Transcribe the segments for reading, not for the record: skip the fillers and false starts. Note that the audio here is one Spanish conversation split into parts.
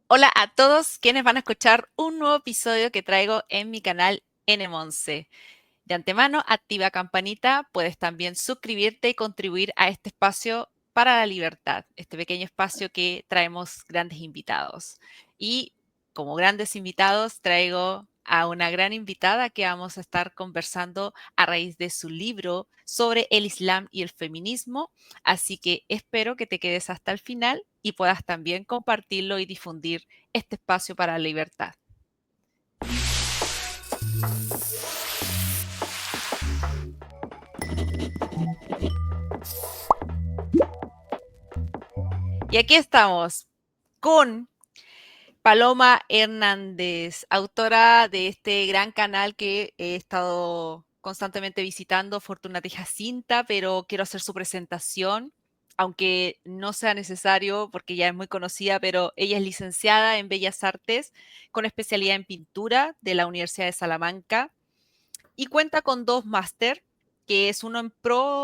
Hola a todos quienes van a escuchar un nuevo episodio que traigo en mi canal N11. De antemano, activa campanita, puedes también suscribirte y contribuir a este espacio para la libertad, este pequeño espacio que traemos grandes invitados. Y como grandes invitados, traigo a una gran invitada que vamos a estar conversando a raíz de su libro sobre el Islam y el feminismo. Así que espero que te quedes hasta el final y puedas también compartirlo y difundir este espacio para la libertad. Y aquí estamos con Paloma Hernández, autora de este gran canal que he estado constantemente visitando, Fortunata y Jacinta, pero quiero hacer su presentación, aunque no sea necesario porque ya es muy conocida, pero ella es licenciada en Bellas Artes con especialidad en pintura de la Universidad de Salamanca y cuenta con dos máster, que es uno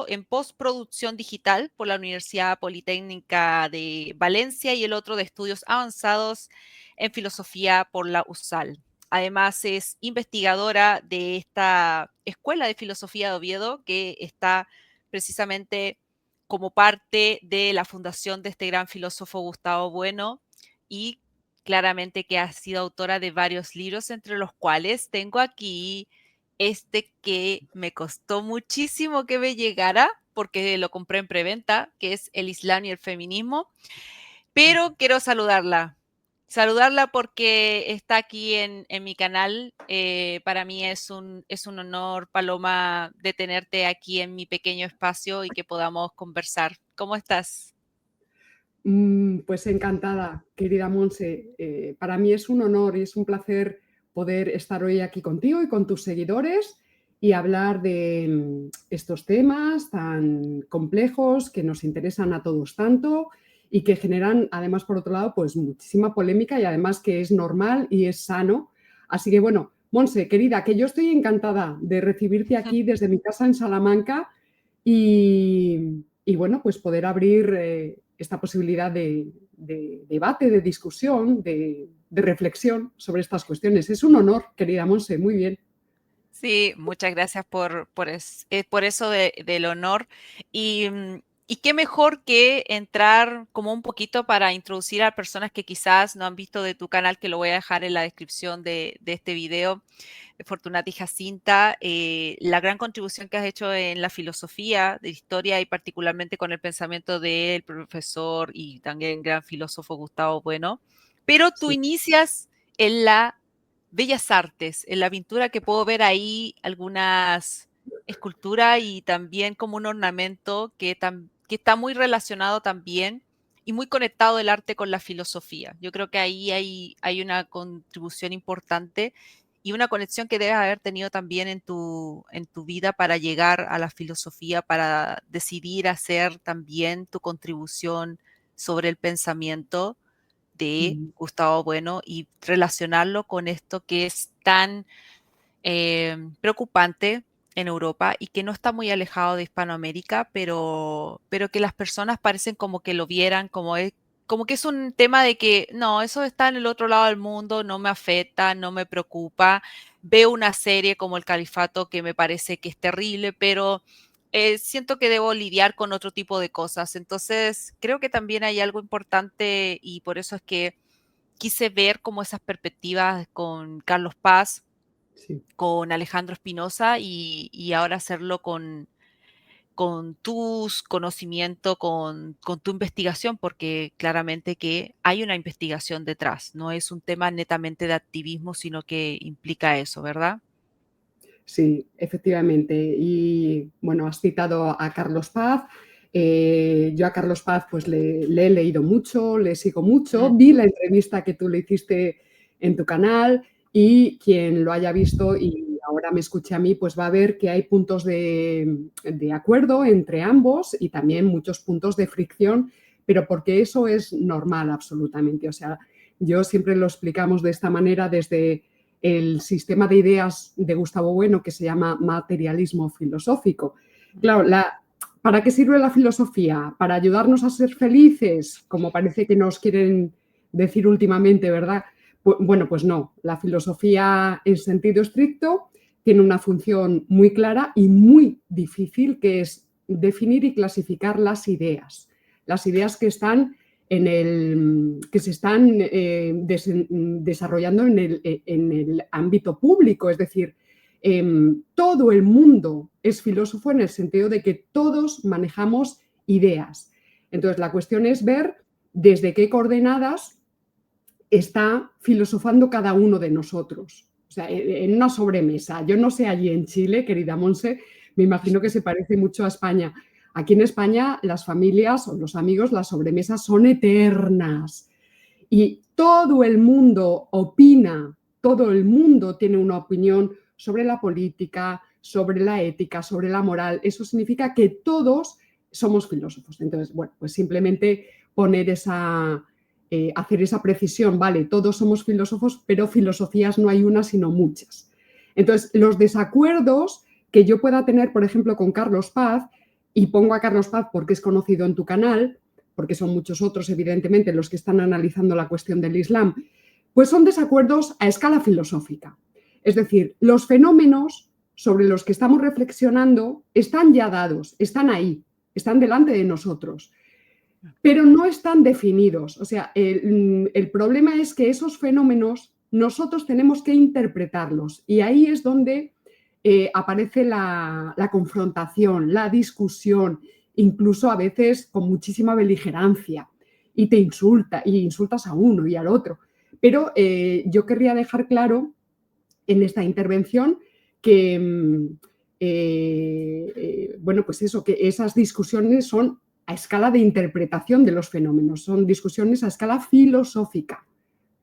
en postproducción digital por la Universidad Politécnica de Valencia y el otro de estudios avanzados en filosofía por la USAL. Además, es investigadora de esta Escuela de Filosofía de Oviedo, que está precisamente como parte de la fundación de este gran filósofo Gustavo Bueno y claramente que ha sido autora de varios libros, entre los cuales tengo aquí este que me costó muchísimo que me llegara, porque lo compré en preventa, que es El Islam y el feminismo, pero quiero saludarla porque está aquí en mi canal. Para mí es un honor, Paloma, de tenerte aquí en mi pequeño espacio y que podamos conversar. ¿Cómo estás? Pues encantada, querida Monse. Para mí es un honor y es un placer poder estar hoy aquí contigo y con tus seguidores y hablar de estos temas tan complejos que nos interesan a todos tanto y que generan, además, por otro lado, pues muchísima polémica y además que es normal y es sano. Así que, bueno, Monse, querida, que yo estoy encantada de recibirte aquí desde mi casa en Salamanca y bueno, pues poder abrir esta posibilidad de debate, de discusión, de reflexión sobre estas cuestiones. Es un honor, querida Monse, muy bien. Sí, muchas gracias por eso del honor. Y qué mejor que entrar como un poquito para introducir a personas que quizás no han visto de tu canal, que lo voy a dejar en la descripción de este video, Fortunati Jacinta, la gran contribución que has hecho en la filosofía de historia y particularmente con el pensamiento del profesor y también gran filósofo Gustavo Bueno. Pero tú Sí. inicias en la Bellas Artes, en la pintura que puedo ver ahí algunas esculturas y también como un ornamento que está muy relacionado también y muy conectado el arte con la filosofía. Yo creo que ahí hay una contribución importante y una conexión que debes haber tenido también en tu vida para llegar a la filosofía, para decidir hacer también tu contribución sobre el pensamiento de Mm. Gustavo Bueno y relacionarlo con esto que es tan preocupante en Europa y que no está muy alejado de Hispanoamérica, pero que las personas parecen como que lo vieran como que es un tema de que no, eso está en el otro lado del mundo, no me afecta, no me preocupa. Veo una serie como El Califato que me parece que es terrible, pero siento que debo lidiar con otro tipo de cosas. Entonces, creo que también hay algo importante y por eso es que quise ver como esas perspectivas con Carlos Paz, Sí. con Alejandro Espinosa y ahora hacerlo con tus conocimientos, con tu investigación, porque claramente que hay una investigación detrás, no es un tema netamente de activismo, sino que implica eso, ¿verdad? Sí, efectivamente. Y bueno, has citado a Carlos Paz. Yo a Carlos Paz pues le he leído mucho, le sigo mucho. Mm, Vi la entrevista que tú le hiciste en tu canal y quien lo haya visto y ahora me escuche a mí, pues va a ver que hay puntos de acuerdo entre ambos y también muchos puntos de fricción, pero porque eso es normal absolutamente. O sea, yo siempre lo explicamos de esta manera desde el sistema de ideas de Gustavo Bueno que se llama materialismo filosófico. mm, Claro, ¿para qué sirve la filosofía? ¿Para ayudarnos a ser felices? Como parece que nos quieren decir últimamente, ¿verdad? Bueno, pues no, la filosofía en sentido estricto tiene una función muy clara y muy difícil, que es definir y clasificar las ideas que están que se están desarrollando en el ámbito público, es decir, todo el mundo es filósofo en el sentido de que todos manejamos ideas. Entonces, la cuestión es ver desde qué coordenadas está filosofando cada uno de nosotros. O sea, en una sobremesa. Yo no sé allí en Chile, querida Monse, me imagino que se parece mucho a España. Aquí en España las familias o los amigos, las sobremesas son eternas. Y todo el mundo opina, todo el mundo tiene una opinión sobre la política, sobre la ética, sobre la moral. Eso significa que todos somos filósofos. Entonces, bueno, pues simplemente poner hacer esa precisión, vale, todos somos filósofos, pero filosofías no hay una, sino muchas. Entonces, los desacuerdos que yo pueda tener, por ejemplo, con Carlos Paz, y pongo a Carlos Paz porque es conocido en tu canal, porque son muchos otros, evidentemente, los que están analizando la cuestión del Islam, pues son desacuerdos a escala filosófica. Es decir, los fenómenos sobre los que estamos reflexionando están ya dados, están ahí, están delante de nosotros, pero no están definidos. O sea, el problema es que esos fenómenos nosotros tenemos que interpretarlos y ahí es donde aparece la confrontación, la discusión, incluso a veces con muchísima beligerancia y te insulta y insultas a uno y al otro. Pero yo querría dejar claro en esta intervención que, bueno, pues eso, que esas discusiones son a escala de interpretación de los fenómenos, son discusiones a escala filosófica.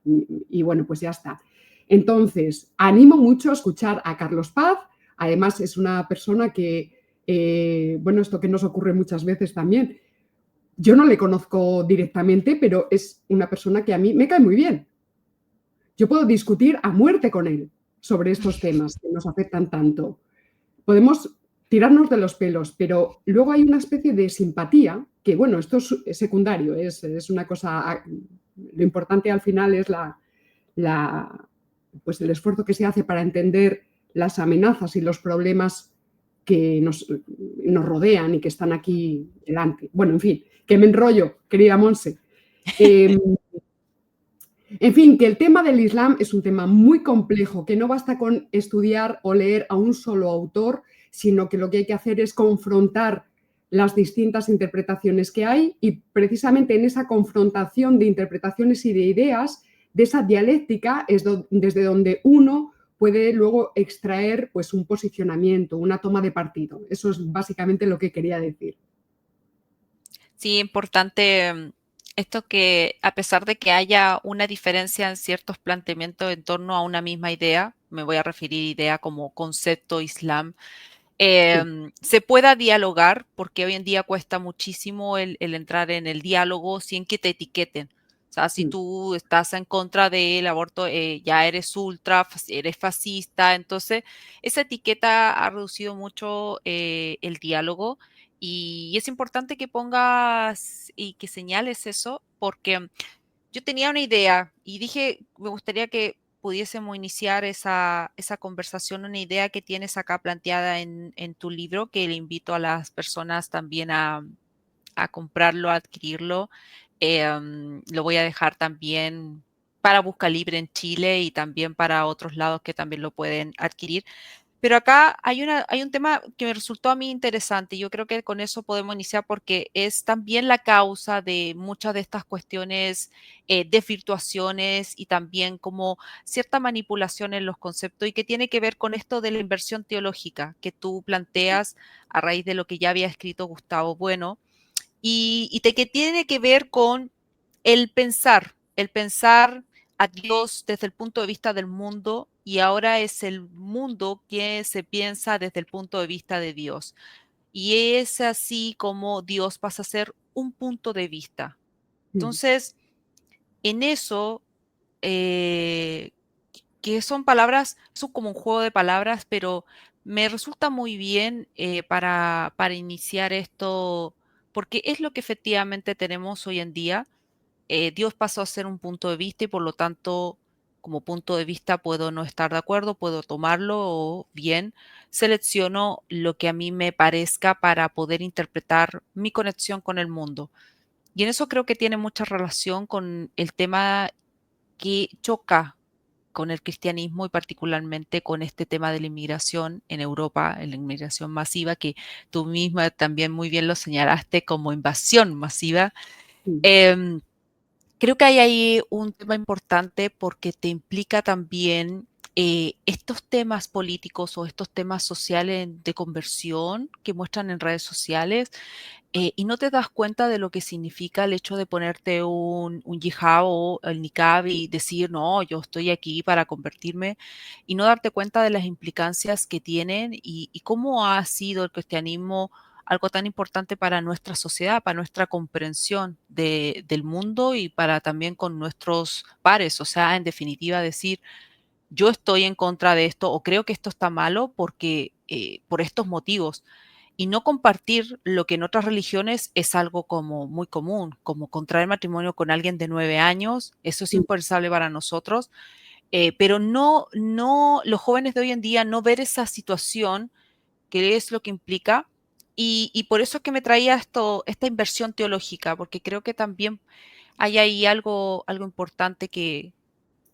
Y bueno, pues ya está. Entonces, animo mucho a escuchar a Carlos Paz. Además, es una persona que, bueno, esto que nos ocurre muchas veces también, yo no le conozco directamente, pero es una persona que a mí me cae muy bien. Yo puedo discutir a muerte con él sobre estos temas que nos afectan tanto. Podemos tirarnos de los pelos, pero luego hay una especie de simpatía, que bueno, esto es secundario, es una cosa, lo importante al final es pues el esfuerzo que se hace para entender las amenazas y los problemas que nos rodean y que están aquí delante. Bueno, en fin, que me enrollo, querida Monse. En fin, que el tema del Islam es un tema muy complejo, que no basta con estudiar o leer a un solo autor, sino que lo que hay que hacer es confrontar las distintas interpretaciones que hay y precisamente en esa confrontación de interpretaciones y de ideas, de esa dialéctica, es desde donde uno puede luego extraer pues, un posicionamiento, una toma de partido. Eso es básicamente lo que quería decir. Sí, importante esto que a pesar de que haya una diferencia en ciertos planteamientos en torno a una misma idea, me voy a referir a idea como concepto islam, Sí. se pueda dialogar, porque hoy en día cuesta muchísimo el entrar en el diálogo sin que te etiqueten. O sea, si Mm. tú estás en contra del aborto, ya eres ultra, eres fascista. Entonces, esa etiqueta ha reducido mucho el diálogo y es importante que pongas y que señales eso, porque yo tenía una idea y dije, me gustaría que pudiésemos iniciar esa conversación, una idea que tienes acá planteada en tu libro, que le invito a las personas también a comprarlo, a adquirirlo. Lo voy a dejar también para Busca Libre en Chile y también para otros lados que también lo pueden adquirir. Pero acá hay un tema que me resultó a mí interesante. Yo creo que con eso podemos iniciar porque es también la causa de muchas de estas cuestiones, desvirtuaciones y también como cierta manipulación en los conceptos y que tiene que ver con esto de la inversión teológica que tú planteas a raíz de lo que ya había escrito Gustavo Bueno que tiene que ver con el pensar a Dios desde el punto de vista del mundo y ahora es el mundo que se piensa desde el punto de vista de Dios. Y es así como Dios pasa a ser un punto de vista. Mm. Entonces, en eso, eh, que son palabras, son como un juego de palabras, pero me resulta muy bien para iniciar esto, porque es lo que efectivamente tenemos hoy en día. Dios pasó a ser un punto de vista y por lo tanto, como punto de vista puedo no estar de acuerdo, puedo tomarlo o bien selecciono lo que a mí me parezca para poder interpretar mi conexión con el mundo. Y en eso creo que tiene mucha relación con el tema que choca con el cristianismo y particularmente con este tema de la inmigración en Europa, en la inmigración masiva, que tú misma también muy bien lo señalaste como invasión masiva. Sí, Em, Creo que hay ahí un tema importante porque te implica también estos temas políticos o estos temas sociales de conversión que muestran en redes sociales y no te das cuenta de lo que significa el hecho de ponerte un hijab o el niqab y decir, no, yo estoy aquí para convertirme y no darte cuenta de las implicancias que tienen y cómo ha sido el cristianismo algo tan importante para nuestra sociedad, para nuestra comprensión del mundo y para también con nuestros pares. O sea, en definitiva, decir, yo estoy en contra de esto o creo que esto está malo porque por estos motivos. Y no compartir lo que en otras religiones es algo como muy común, como contraer matrimonio con alguien de 9 años, eso es sí, impensable para nosotros, pero no, los jóvenes de hoy en día no ver esa situación, que es lo que implica, y por eso es que me traía esta inversión teológica, porque creo que también hay ahí algo importante que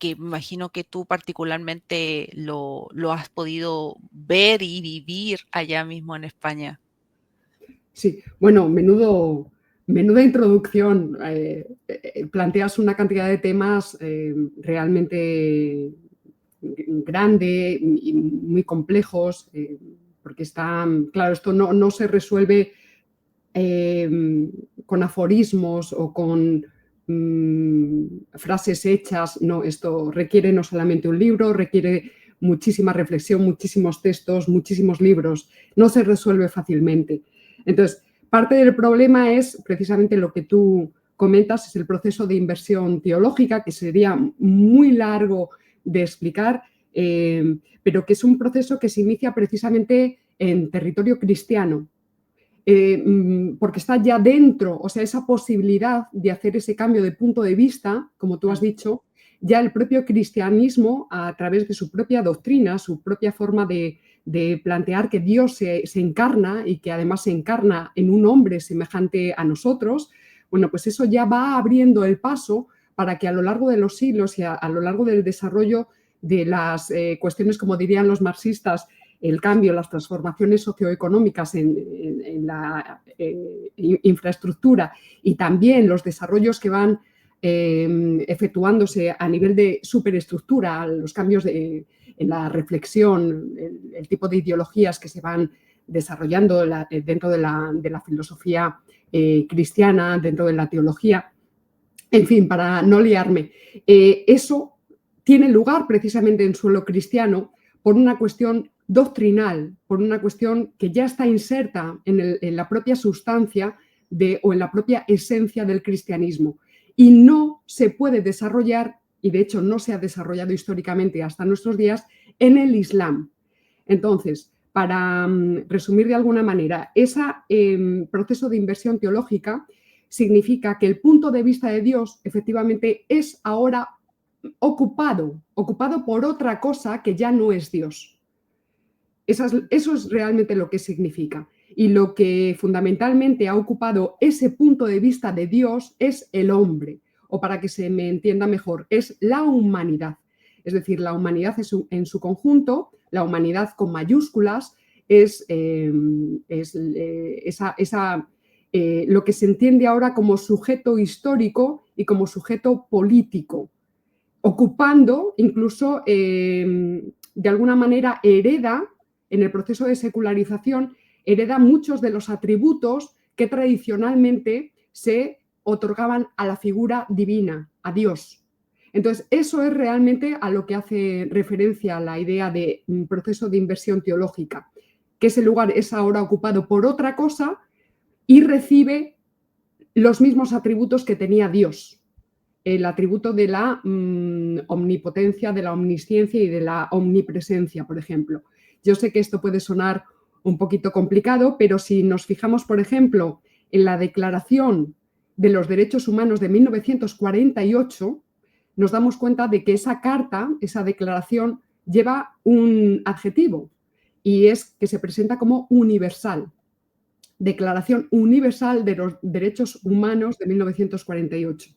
me imagino que tú particularmente lo has podido ver y vivir allá mismo en España. sí. Bueno, menuda introducción. Planteas una cantidad de temas realmente grande y muy complejos, porque están, claro, esto no se resuelve con aforismos o con frases hechas. No, esto requiere no solamente un libro, requiere muchísima reflexión, muchísimos textos, muchísimos libros. No se resuelve fácilmente. Entonces, parte del problema es precisamente lo que tú comentas, es el proceso de inversión teológica, que sería muy largo de explicar, pero que es un proceso que se inicia precisamente en territorio cristiano, porque está ya dentro, o sea, esa posibilidad de hacer ese cambio de punto de vista, como tú has Mm. dicho, ya el propio cristianismo, a través de su propia doctrina, su propia forma de plantear que Dios se encarna y que además se encarna en un hombre semejante a nosotros, bueno, pues eso ya va abriendo el paso para que a lo largo de los siglos y a lo largo del desarrollo de las cuestiones, como dirían los marxistas, el cambio, las transformaciones socioeconómicas en la infraestructura y también los desarrollos que van efectuándose a nivel de superestructura, los cambios en la reflexión, el tipo de ideologías que se van desarrollando dentro de la filosofía cristiana, dentro de la teología. En fin, para no liarme, eso tiene lugar precisamente en suelo cristiano por una cuestión doctrinal, por una cuestión que ya está inserta en la propia sustancia o en la propia esencia del cristianismo y no se puede desarrollar, y de hecho no se ha desarrollado históricamente hasta nuestros días, en el Islam. Entonces, para resumir de alguna manera, ese proceso de inversión teológica significa que el punto de vista de Dios efectivamente es ahora ocupado por otra cosa que ya no es Dios. Eso es realmente lo que significa. Y lo que fundamentalmente ha ocupado ese punto de vista de Dios es el hombre, o para que se me entienda mejor, es la humanidad. Es decir, la humanidad en su conjunto, la humanidad con mayúsculas, es lo que se entiende ahora como sujeto histórico y como sujeto político, ocupando incluso, de alguna manera, hereda, en el proceso de secularización, hereda muchos de los atributos que tradicionalmente se otorgaban a la figura divina, a Dios. Entonces, eso es realmente a lo que hace referencia la idea de proceso de inversión teológica, que ese lugar es ahora ocupado por otra cosa y recibe los mismos atributos que tenía Dios, el atributo de la omnipotencia, de la omnisciencia y de la omnipresencia, por ejemplo. Yo sé que esto puede sonar un poquito complicado, pero si nos fijamos, por ejemplo, en la declaración de los Derechos Humanos de 1948, nos damos cuenta de que esa carta, esa declaración, lleva un adjetivo y es que se presenta como universal. Declaración Universal de los Derechos Humanos de 1948.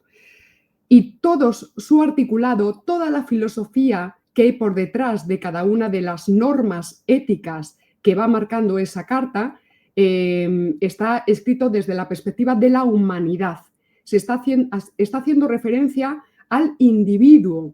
Y todo su articulado, toda la filosofía que hay por detrás de cada una de las normas éticas que va marcando esa carta, está escrito desde la perspectiva de la humanidad. Se está haciendo referencia al individuo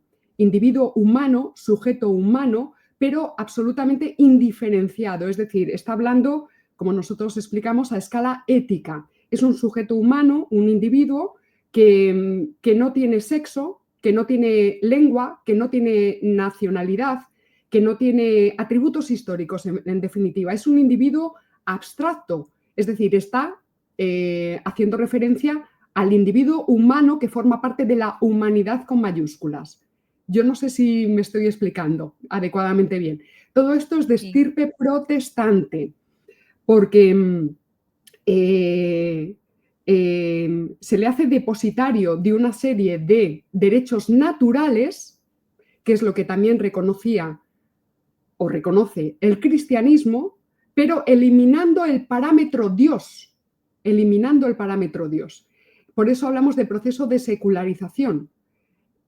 humano, sujeto humano, pero absolutamente indiferenciado. Es decir, está hablando, como nosotros explicamos, a escala ética. Es un sujeto humano, un individuo que no tiene sexo, que no tiene lengua, que no tiene nacionalidad, que no tiene atributos históricos, en definitiva. Es un individuo abstracto, es decir, está haciendo referencia al individuo humano que forma parte de la humanidad con mayúsculas. Yo no sé si me estoy explicando adecuadamente bien. Todo esto es de estirpe protestante, porque se le hace depositario de una serie de derechos naturales, que es lo que también reconocía o reconoce el cristianismo, pero eliminando el parámetro Dios, Por eso hablamos de proceso de secularización.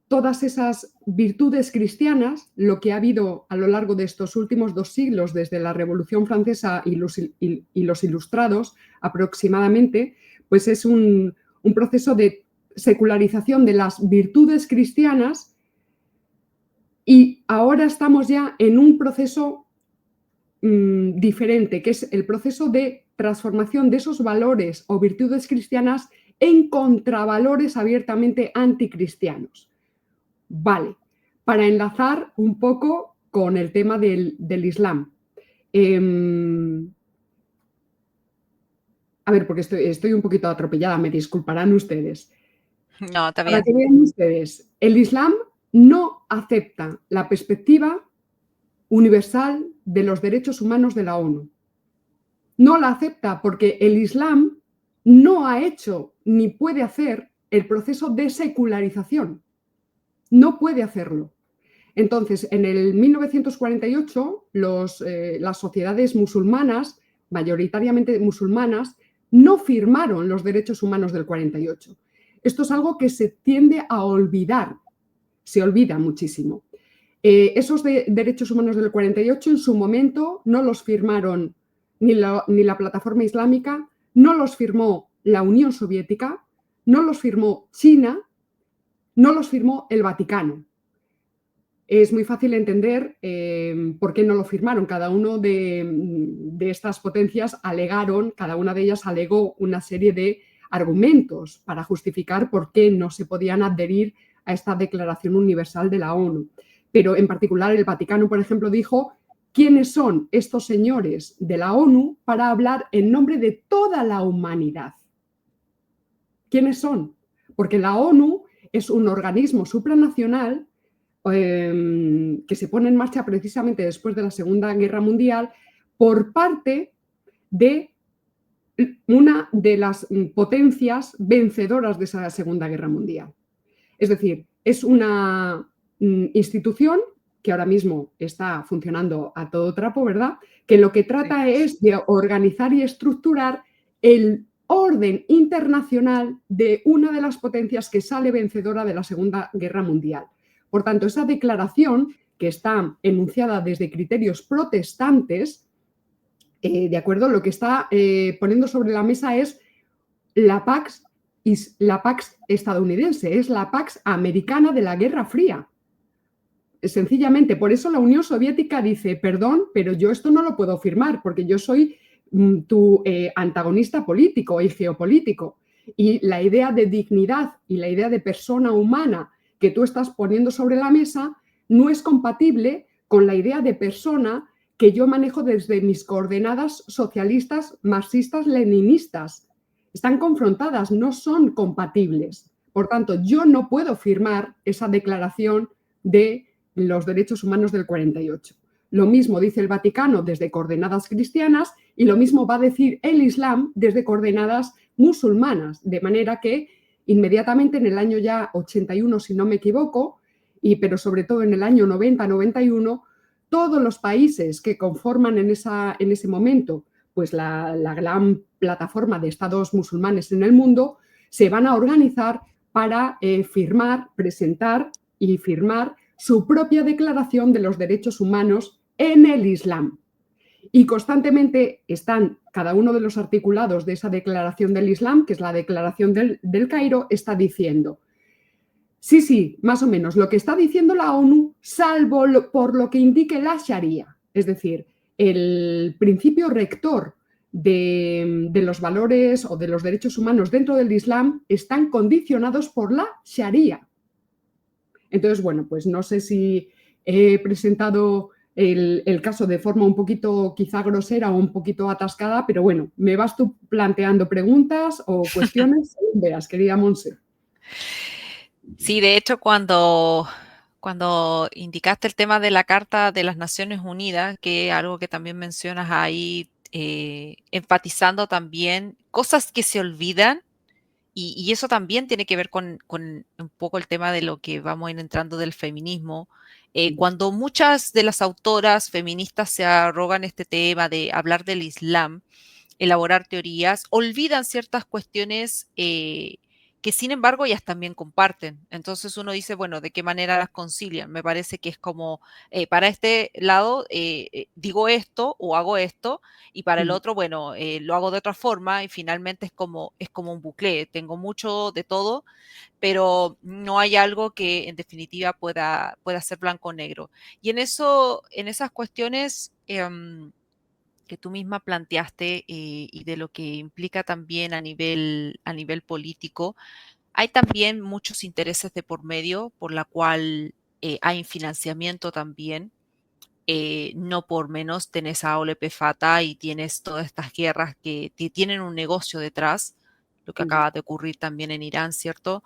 Todas esas virtudes cristianas, lo que ha habido a lo largo de estos últimos 2 siglos, desde la Revolución Francesa y los Ilustrados aproximadamente, pues es un proceso de secularización de las virtudes cristianas, y ahora estamos ya en un proceso diferente, que es el proceso de transformación de esos valores o virtudes cristianas en contravalores abiertamente anticristianos. Vale, para enlazar un poco con el tema del Islam. A ver, porque estoy un poquito atropellada, me disculparán ustedes. No, está Para bien. que vean ustedes, el Islam no acepta la perspectiva universal de los derechos humanos de la ONU. No la acepta porque el Islam no ha hecho ni puede hacer el proceso de secularización. No puede hacerlo. Entonces, en el 1948, las sociedades musulmanas, mayoritariamente musulmanas, no firmaron los derechos humanos del 48. Esto es algo que se tiende a olvidar, se olvida muchísimo. Esos derechos humanos del 48 en su momento no los firmaron ni la plataforma islámica, no los firmó la Unión Soviética, no los firmó China, no los firmó el Vaticano. Es muy fácil entender por qué no lo firmaron. Cada una de estas potencias cada una de ellas alegó una serie de argumentos para justificar por qué no se podían adherir a esta Declaración Universal de la ONU. Pero en particular el Vaticano, por ejemplo, dijo: ¿quiénes son estos señores de la ONU para hablar en nombre de toda la humanidad? ¿Quiénes son? Porque la ONU es un organismo supranacional que se pone en marcha precisamente después de la Segunda Guerra Mundial por parte de una de las potencias vencedoras de esa Segunda Guerra Mundial. Es decir, es una institución que ahora mismo está funcionando a todo trapo, ¿verdad? Que lo que trata es de organizar y estructurar el orden internacional de una de las potencias que sale vencedora de la Segunda Guerra Mundial. Por tanto, esa declaración, que está enunciada desde criterios protestantes, de acuerdo, lo que está poniendo sobre la mesa es la Pax estadounidense, es la Pax americana de la Guerra Fría. Sencillamente, por eso la Unión Soviética dice: perdón, pero yo esto no lo puedo firmar porque yo soy tu antagonista político y geopolítico. Y la idea de dignidad y la idea de persona humana que tú estás poniendo sobre la mesa no es compatible con la idea de persona que yo manejo desde mis coordenadas socialistas, marxistas, leninistas. Están confrontadas, no son compatibles. Por tanto, yo no puedo firmar esa declaración de los derechos humanos del 48. Lo mismo dice el Vaticano desde coordenadas cristianas y lo mismo va a decir el Islam desde coordenadas musulmanas, de manera que inmediatamente en el año ya 81, si no me equivoco, pero sobre todo en el año 90-91, todos los países que conforman en ese momento pues la gran plataforma de estados musulmanes en el mundo se van a organizar para firmar, presentar y firmar su propia declaración de los derechos humanos en el Islam. Y constantemente están cada uno de los articulados de esa declaración del Islam, que es la declaración del Cairo, está diciendo, sí, más o menos, lo que está diciendo la ONU, salvo por lo que indique la Sharia, es decir, el principio rector de los valores o de los derechos humanos dentro del Islam están condicionados por la Sharia. Entonces, bueno, pues no sé si he presentado el caso de forma un poquito quizá grosera o un poquito atascada, pero bueno, me vas tú planteando preguntas o cuestiones, según veas, querida Monse. Sí, de hecho, cuando indicaste el tema de la Carta de las Naciones Unidas, que es algo que también mencionas ahí, enfatizando también cosas que se olvidan, y eso también tiene que ver con un poco el tema de lo que vamos a ir entrando del feminismo. Cuando muchas de las autoras feministas se arrogan este tema de hablar del Islam, elaborar teorías, olvidan ciertas cuestiones que sin embargo ellas también comparten. Entonces uno dice, bueno, ¿de qué manera las concilian? Me parece que es como, para este lado digo esto o hago esto, y para el otro, bueno, lo hago de otra forma, y finalmente es como un bucle. Tengo mucho de todo, pero no hay algo que en definitiva pueda ser blanco o negro. Y en eso, en esas cuestiones que tú misma planteaste, y de lo que implica también a nivel político, hay también muchos intereses de por medio, por la cual hay financiamiento también. No por menos tenés a Olepe Fata y tienes todas estas guerras que tienen un negocio detrás, lo que acaba de ocurrir también en Irán, ¿cierto?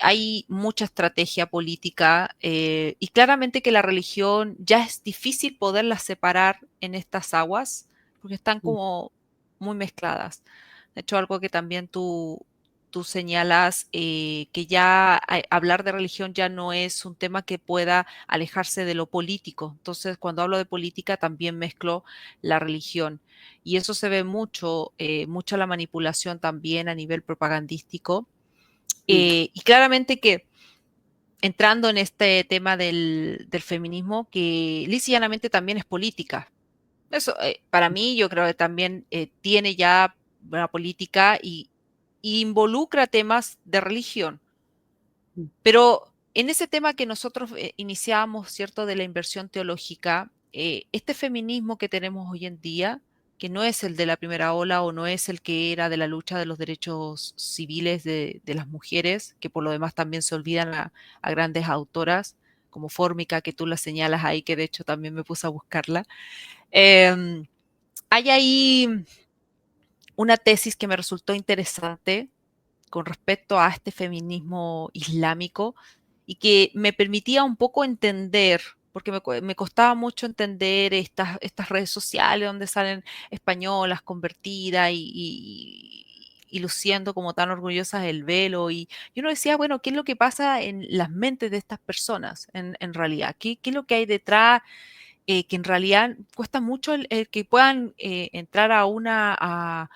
Hay mucha estrategia política, y claramente que la religión ya es difícil poderla separar en estas aguas porque están como muy mezcladas. De hecho, algo que también tú señalas, que ya hablar de religión ya no es un tema que pueda alejarse de lo político. Entonces, cuando hablo de política, también mezclo la religión. Y eso se ve mucho, mucha la manipulación también a nivel propagandístico. Y claramente que entrando en este tema del feminismo, que lisa y llanamente también es política. Eso, para mí, yo creo que también tiene ya una política y involucra temas de religión. Pero en ese tema que nosotros iniciamos, ¿cierto?, de la inversión teológica, este feminismo que tenemos hoy en día, que no es el de la primera ola o no es el que era de la lucha de los derechos civiles de las mujeres, que por lo demás también se olvidan a grandes autoras, como Fórmica, que tú la señalas ahí, que de hecho también me puse a buscarla. Hay ahí una tesis que me resultó interesante con respecto a este feminismo islámico y que me permitía un poco entender, porque me costaba mucho entender estas redes sociales donde salen españolas convertidas y luciendo como tan orgullosas del velo. Y uno decía, bueno, ¿qué es lo que pasa en las mentes de estas personas en realidad? ¿Qué es lo que hay detrás? Que en realidad cuesta mucho el que puedan entrar a una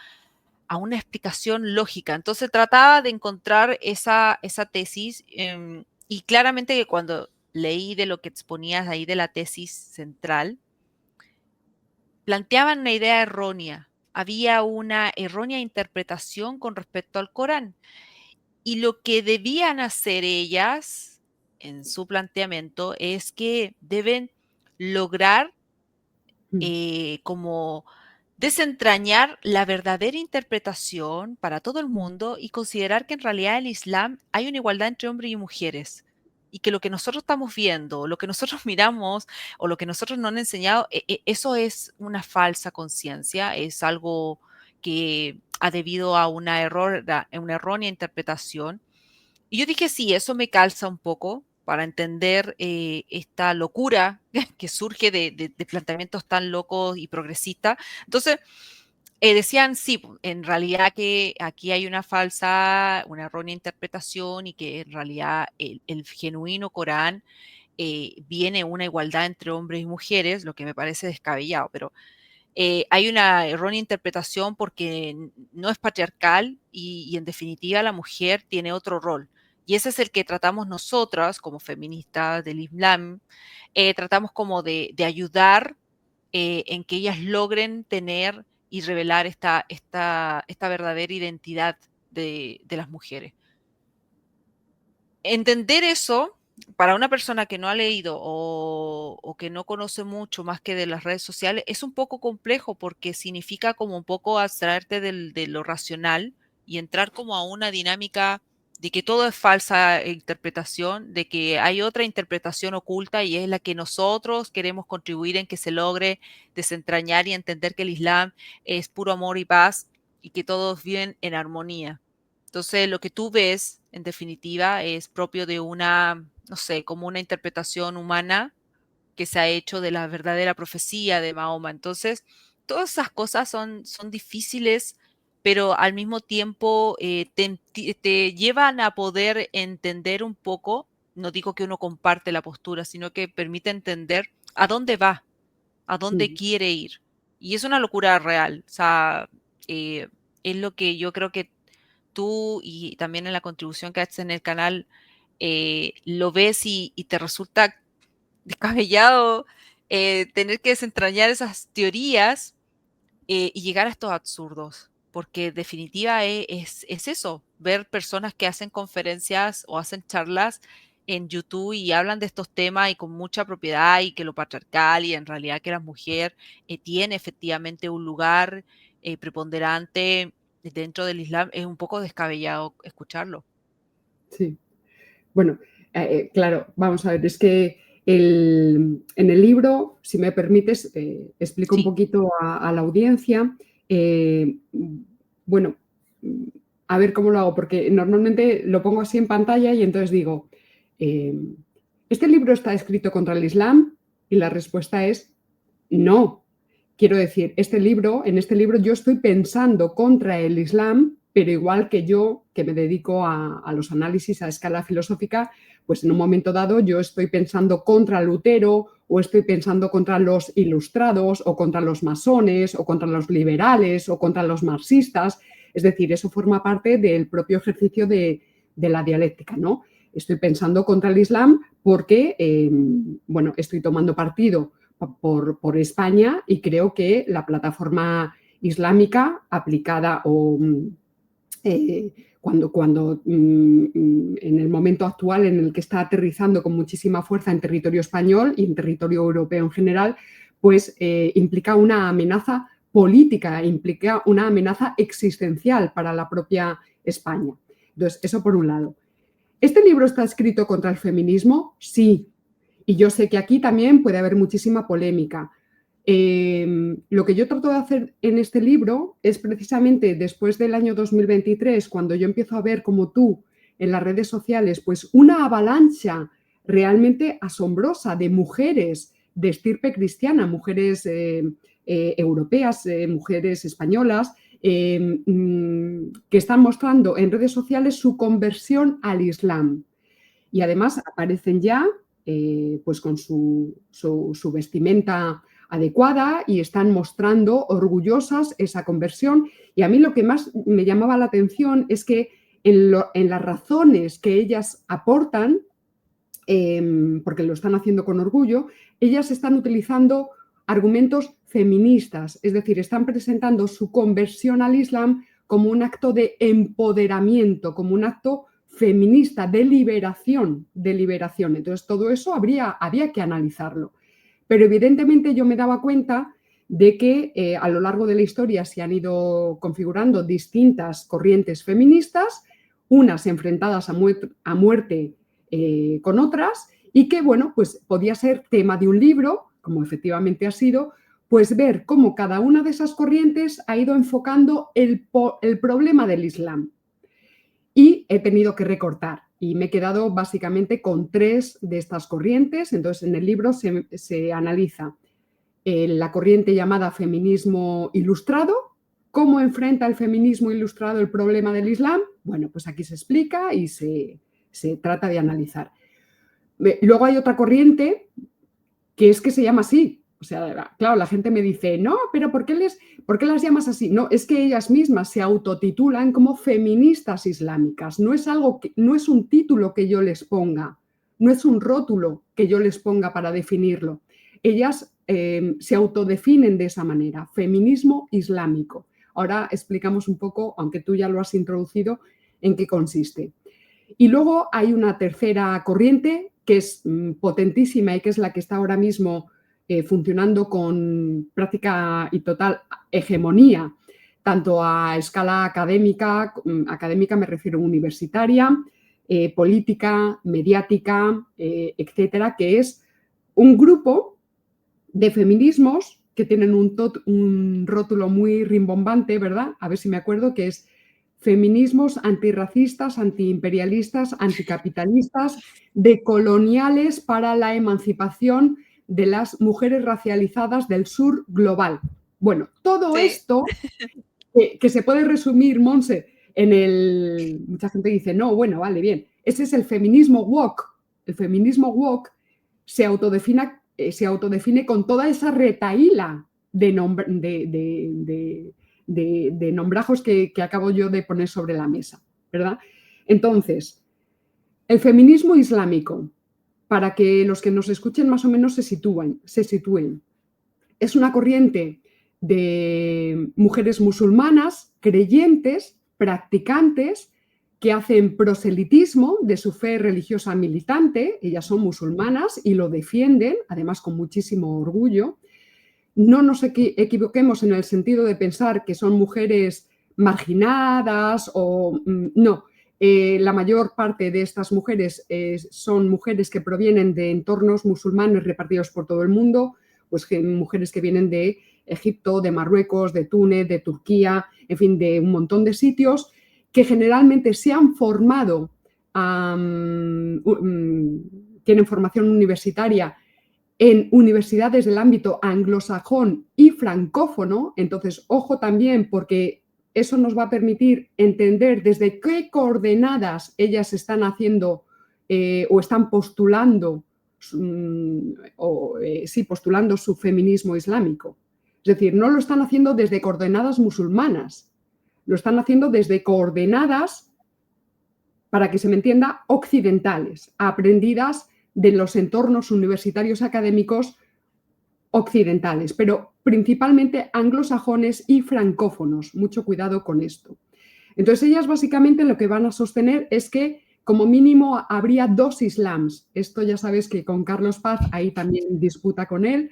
explicación lógica. Entonces trataba de encontrar esa tesis, y claramente que cuando leí de lo que exponías ahí de la tesis central, planteaban una idea errónea. Había una errónea interpretación con respecto al Corán. Y lo que debían hacer ellas en su planteamiento es que deben lograr como desentrañar la verdadera interpretación para todo el mundo y considerar que en realidad en el Islam hay una igualdad entre hombres y mujeres y que lo que nosotros estamos viendo, lo que nosotros miramos o lo que nosotros nos han enseñado, eso es una falsa conciencia, es algo que ha debido a a una errónea interpretación. Y yo dije, sí, eso me calza un poco para entender esta locura que surge de planteamientos tan locos y progresistas. Entonces, Decían, sí, en realidad que aquí hay una errónea interpretación y que en realidad el genuino Corán viene una igualdad entre hombres y mujeres, lo que me parece descabellado, pero hay una errónea interpretación porque no es patriarcal y en definitiva la mujer tiene otro rol. Y ese es el que tratamos nosotras como feministas del Islam, tratamos como de ayudar en que ellas logren tener y revelar esta verdadera identidad de las mujeres. Entender eso para una persona que no ha leído o que no conoce mucho más que de las redes sociales es un poco complejo porque significa como un poco abstraerte de lo racional y entrar como a una dinámica de que todo es falsa interpretación, de que hay otra interpretación oculta y es la que nosotros queremos contribuir en que se logre desentrañar y entender que el Islam es puro amor y paz y que todos viven en armonía. Entonces, lo que tú ves, en definitiva, es propio de una, no sé, como una interpretación humana que se ha hecho de la verdadera profecía de Mahoma. Entonces, todas esas cosas son difíciles, pero al mismo tiempo te llevan a poder entender un poco, no digo que uno comparte la postura, sino que permite entender a dónde va, a dónde Mm, quiere ir. Y es una locura real. O sea, eh, es lo que yo creo que tú y también en la contribución que haces en el canal lo ves y te resulta descabellado tener que desentrañar esas teorías y llegar a estos absurdos, porque en definitiva es eso, ver personas que hacen conferencias o hacen charlas en YouTube y hablan de estos temas y con mucha propiedad y que lo patriarcal y en realidad que la mujer tiene efectivamente un lugar preponderante dentro del Islam, es un poco descabellado escucharlo. sí. Bueno, claro, vamos a ver, es que en el libro, si me permites, explico un Sí, poquito a la audiencia. eh, bueno, a ver cómo lo hago, porque normalmente lo pongo así en pantalla y entonces digo, eh, ¿este libro está escrito contra el Islam? Y la respuesta es no. Quiero decir, en este libro yo estoy pensando contra el Islam, pero igual que yo, que me dedico a los análisis a escala filosófica, pues en un momento dado yo estoy pensando contra Lutero o estoy pensando contra los ilustrados o contra los masones o contra los liberales o contra los marxistas. Es decir, eso forma parte del propio ejercicio de la dialéctica, ¿no? Estoy pensando contra el Islam porque, bueno, estoy tomando partido por España y creo que la plataforma islámica aplicada o eh, en el momento actual en el que está aterrizando con muchísima fuerza en territorio español y en territorio europeo en general, pues implica una amenaza política, implica una amenaza existencial para la propia España. Entonces, eso por un lado. ¿Este libro está escrito contra el feminismo? Sí. Y yo sé que aquí también puede haber muchísima polémica. Lo que yo trato de hacer en este libro es precisamente después del año 2023, cuando yo empiezo a ver como tú en las redes sociales, pues una avalancha realmente asombrosa de mujeres de estirpe cristiana, mujeres europeas, mujeres españolas, que están mostrando en redes sociales su conversión al Islam. Y además aparecen ya pues con su vestimenta adecuada y están mostrando orgullosas esa conversión. Y a mí lo que más me llamaba la atención es que en las razones que ellas aportan, porque lo están haciendo con orgullo, ellas están utilizando argumentos feministas, es decir, están presentando su conversión al Islam como un acto de empoderamiento, como un acto feminista, de liberación, de liberación. Entonces, todo eso había que analizarlo. Pero evidentemente yo me daba cuenta de que a lo largo de la historia se han ido configurando distintas corrientes feministas, unas enfrentadas a muerte con otras, y que, bueno, pues podía ser tema de un libro, como efectivamente ha sido, pues ver cómo cada una de esas corrientes ha ido enfocando el problema del Islam. Y he tenido que recortar y me he quedado básicamente con 3 de estas corrientes. Entonces, en el libro se analiza la corriente llamada feminismo ilustrado, ¿Cómo enfrenta el feminismo ilustrado el problema del Islam? Bueno, pues aquí se explica y se trata de analizar. Luego hay otra corriente que es que se llama así. O sea, claro, la gente me dice, no, pero ¿por qué las llamas así? No, es que ellas mismas se autotitulan como feministas islámicas. No es un título que yo les ponga, no es un rótulo que yo les ponga para definirlo. Ellas se autodefinen de esa manera, feminismo islámico. Ahora explicamos un poco, aunque tú ya lo has introducido, en qué consiste. Y luego hay una tercera corriente que es potentísima y que es la que está ahora mismo funcionando con práctica y total hegemonía, tanto a escala académica me refiero universitaria, política, mediática, etcétera, que es un grupo de feminismos que tienen un rótulo muy rimbombante, ¿verdad? A ver si me acuerdo, que es feminismos antirracistas, antiimperialistas, anticapitalistas, decoloniales para la emancipación de las mujeres racializadas del sur global. Bueno, todo Sí. esto que se puede resumir, Monse, mucha gente dice, no, bueno, vale, bien, ese es el feminismo woke. El feminismo woke se autodefine con toda esa retahíla de nombrajos que acabo yo de poner sobre la mesa, ¿verdad? Entonces, el feminismo islámico, para que los que nos escuchen más o menos se sitúen, es una corriente de mujeres musulmanas, creyentes, practicantes, que hacen proselitismo de su fe religiosa militante. Ellas son musulmanas y lo defienden, además con muchísimo orgullo. No nos equivoquemos en el sentido de pensar que son mujeres marginadas o no. La mayor parte de estas mujeres son mujeres que provienen de entornos musulmanes repartidos por todo el mundo, pues mujeres que vienen de Egipto, de Marruecos, de Túnez, de Turquía, en fin, de un montón de sitios que generalmente se han formado, tienen formación universitaria en universidades del ámbito anglosajón y francófono. Entonces, ojo también, porque eso nos va a permitir entender desde qué coordenadas ellas están haciendo o están postulando postulando su feminismo islámico. Es decir, no lo están haciendo desde coordenadas musulmanas, lo están haciendo desde coordenadas, para que se me entienda, occidentales, aprendidas de los entornos universitarios académicos occidentales, pero principalmente anglosajones y francófonos. Mucho cuidado con esto. Entonces, ellas básicamente lo que van a sostener es que como mínimo habría dos islams. Esto ya sabes que con Carlos Paz ahí también disputa con él.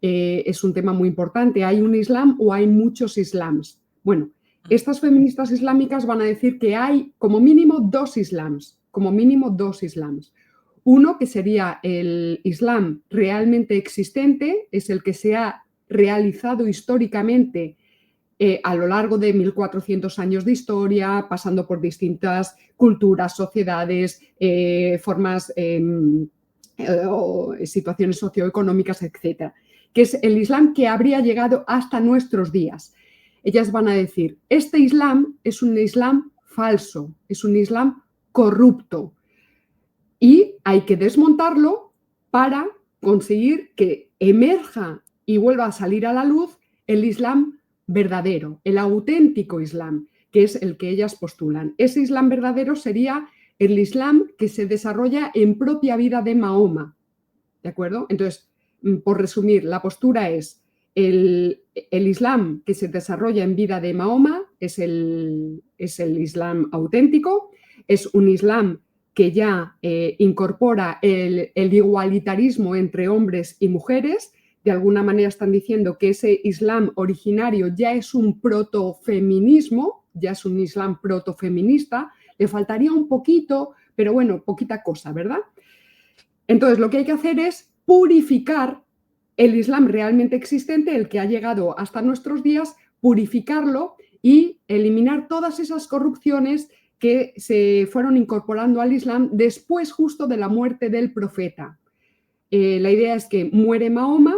Es un tema muy importante. ¿Hay un islam o hay muchos islams? Bueno, estas feministas islámicas van a decir que hay como mínimo dos islams, como mínimo dos islams. Uno que sería el islam realmente existente, es el que se ha realizado históricamente a lo largo de 1400 años de historia, pasando por distintas culturas, sociedades, formas, situaciones socioeconómicas, etcétera, que es el islam que habría llegado hasta nuestros días. Ellas van a decir, este islam es un islam falso, es un islam corrupto y hay que desmontarlo para conseguir que emerja y vuelva a salir a la luz el islam verdadero, el auténtico islam, que es el que ellas postulan. Ese islam verdadero sería el islam que se desarrolla en propia vida de Mahoma, ¿de acuerdo? Entonces, por resumir, la postura es el islam que se desarrolla en vida de Mahoma es el islam auténtico, es un islam que ya incorpora el igualitarismo entre hombres y mujeres. De alguna manera están diciendo que ese islam originario ya es un protofeminismo, ya es un islam protofeminista. Le faltaría un poquito, pero bueno, poquita cosa, ¿verdad? Entonces, lo que hay que hacer es purificar el islam realmente existente, el que ha llegado hasta nuestros días, purificarlo y eliminar todas esas corrupciones que se fueron incorporando al islam después justo de la muerte del profeta. La idea es que muere Mahoma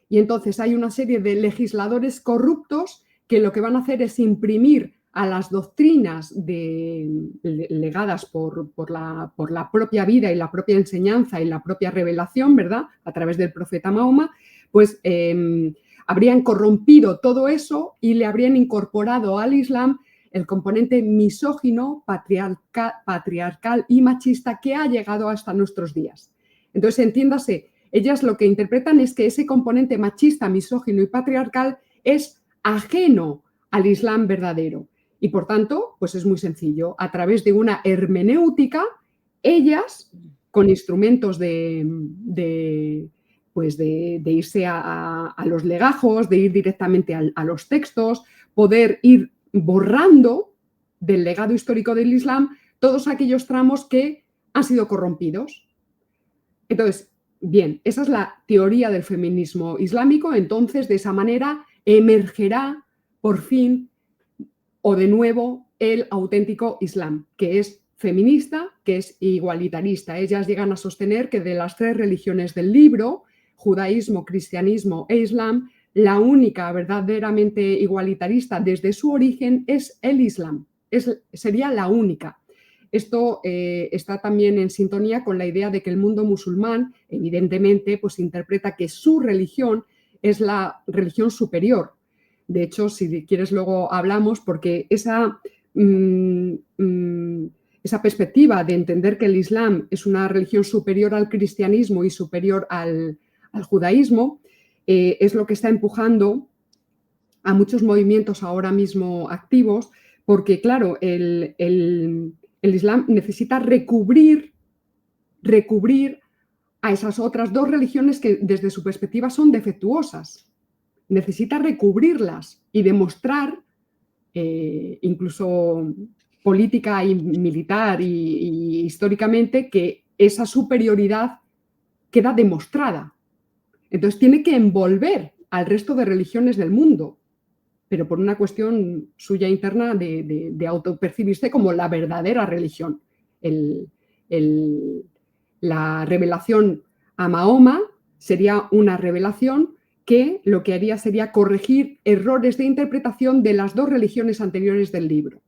y entonces hay una serie de legisladores corruptos que lo que van a hacer es imprimir a las doctrinas legadas por la propia vida y la propia enseñanza y la propia revelación, ¿verdad? A través del profeta Mahoma, pues habrían corrompido todo eso y le habrían incorporado al Islam el componente misógino, patriarcal y machista que ha llegado hasta nuestros días. Entonces, entiéndase, ellas lo que interpretan es que ese componente machista, misógino y patriarcal es ajeno al Islam verdadero. Y por tanto, pues es muy sencillo. A través de una hermenéutica, ellas, con instrumentos de irse a los legajos, de ir directamente a los textos, poder ir borrando del legado histórico del Islam todos aquellos tramos que han sido corrompidos. Entonces, bien, esa es la teoría del feminismo islámico. Entonces, de esa manera emergerá por fin o de nuevo el auténtico Islam, que es feminista, que es igualitarista. Ellas llegan a sostener que de las 3 religiones del libro, judaísmo, cristianismo e islam, la única verdaderamente igualitarista desde su origen es el Islam. Sería la única. Esto está también en sintonía con la idea de que el mundo musulmán, evidentemente, pues interpreta que su religión es la religión superior. De hecho, si quieres luego hablamos, porque esa perspectiva de entender que el Islam es una religión superior al cristianismo y superior al judaísmo, es lo que está empujando a muchos movimientos ahora mismo activos, porque claro, el Islam necesita recubrir a esas otras 2 religiones que desde su perspectiva son defectuosas. Necesita recubrirlas y demostrar, incluso política y militar y históricamente, que esa superioridad queda demostrada. Entonces tiene que envolver al resto de religiones del mundo, pero por una cuestión suya interna de autopercibirse como la verdadera religión. La revelación a Mahoma sería una revelación que lo que haría sería corregir errores de interpretación de las 2 religiones anteriores del libro.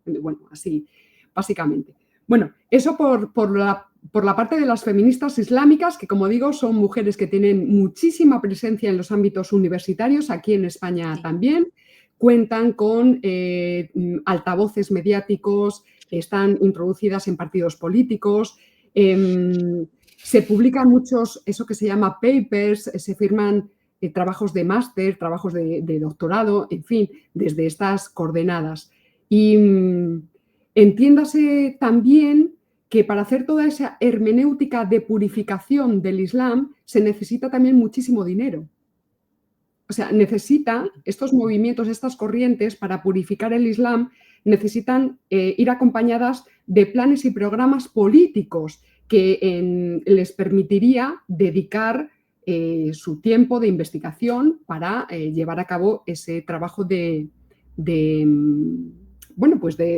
Bueno, así, básicamente. Bueno, eso por la parte de las feministas islámicas, que como digo, son mujeres que tienen muchísima presencia en los ámbitos universitarios, aquí en España también, cuentan con altavoces mediáticos, están introducidas en partidos políticos, se publican muchos, eso que se llama papers, se firman trabajos de máster, trabajos de doctorado, en fin, desde estas coordenadas. Y entiéndase también que para hacer toda esa hermenéutica de purificación del Islam se necesita también muchísimo dinero. O sea, estos movimientos, estas corrientes, para purificar el Islam, necesitan ir acompañadas de planes y programas políticos que les permitiría dedicar su tiempo de investigación para llevar a cabo ese trabajo de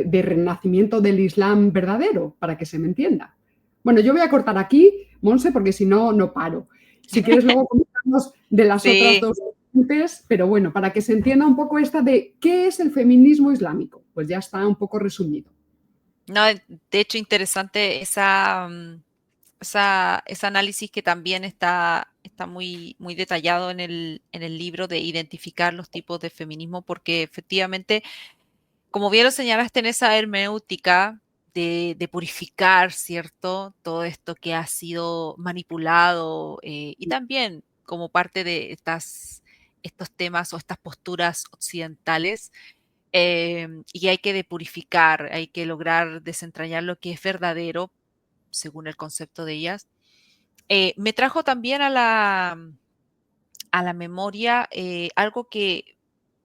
renacimiento del Islam verdadero, para que se me entienda. Bueno, yo voy a cortar aquí, Monse, porque si no, no paro. Si quieres, luego comentamos de las otras 2 fuentes, pero bueno, para que se entienda un poco esta de qué es el feminismo islámico, pues ya está un poco resumido. No, de hecho, interesante ese análisis que también está muy, muy detallado en el libro de identificar los tipos de feminismo, porque efectivamente, como bien lo señalaste en esa hermenéutica de purificar, ¿cierto? Todo esto que ha sido manipulado y también como parte de estos temas o estas posturas occidentales, y hay que depurificar, hay que lograr desentrañar lo que es verdadero, según el concepto de ellas. Me trajo también a la memoria algo que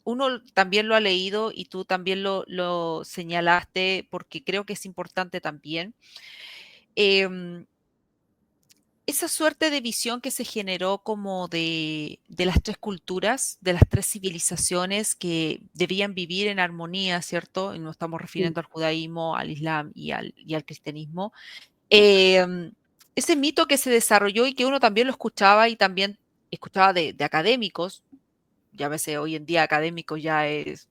uno también lo ha leído y tú también lo señalaste porque creo que es importante también. Esa suerte de visión que se generó como de las 3 culturas, de las 3 civilizaciones que debían vivir en armonía, ¿cierto? Y nos estamos refiriendo al judaísmo, al islam y al cristianismo. Ese mito que se desarrolló y que uno también lo escuchaba y también escuchaba de académicos, ya a veces hoy en día académicos ya es,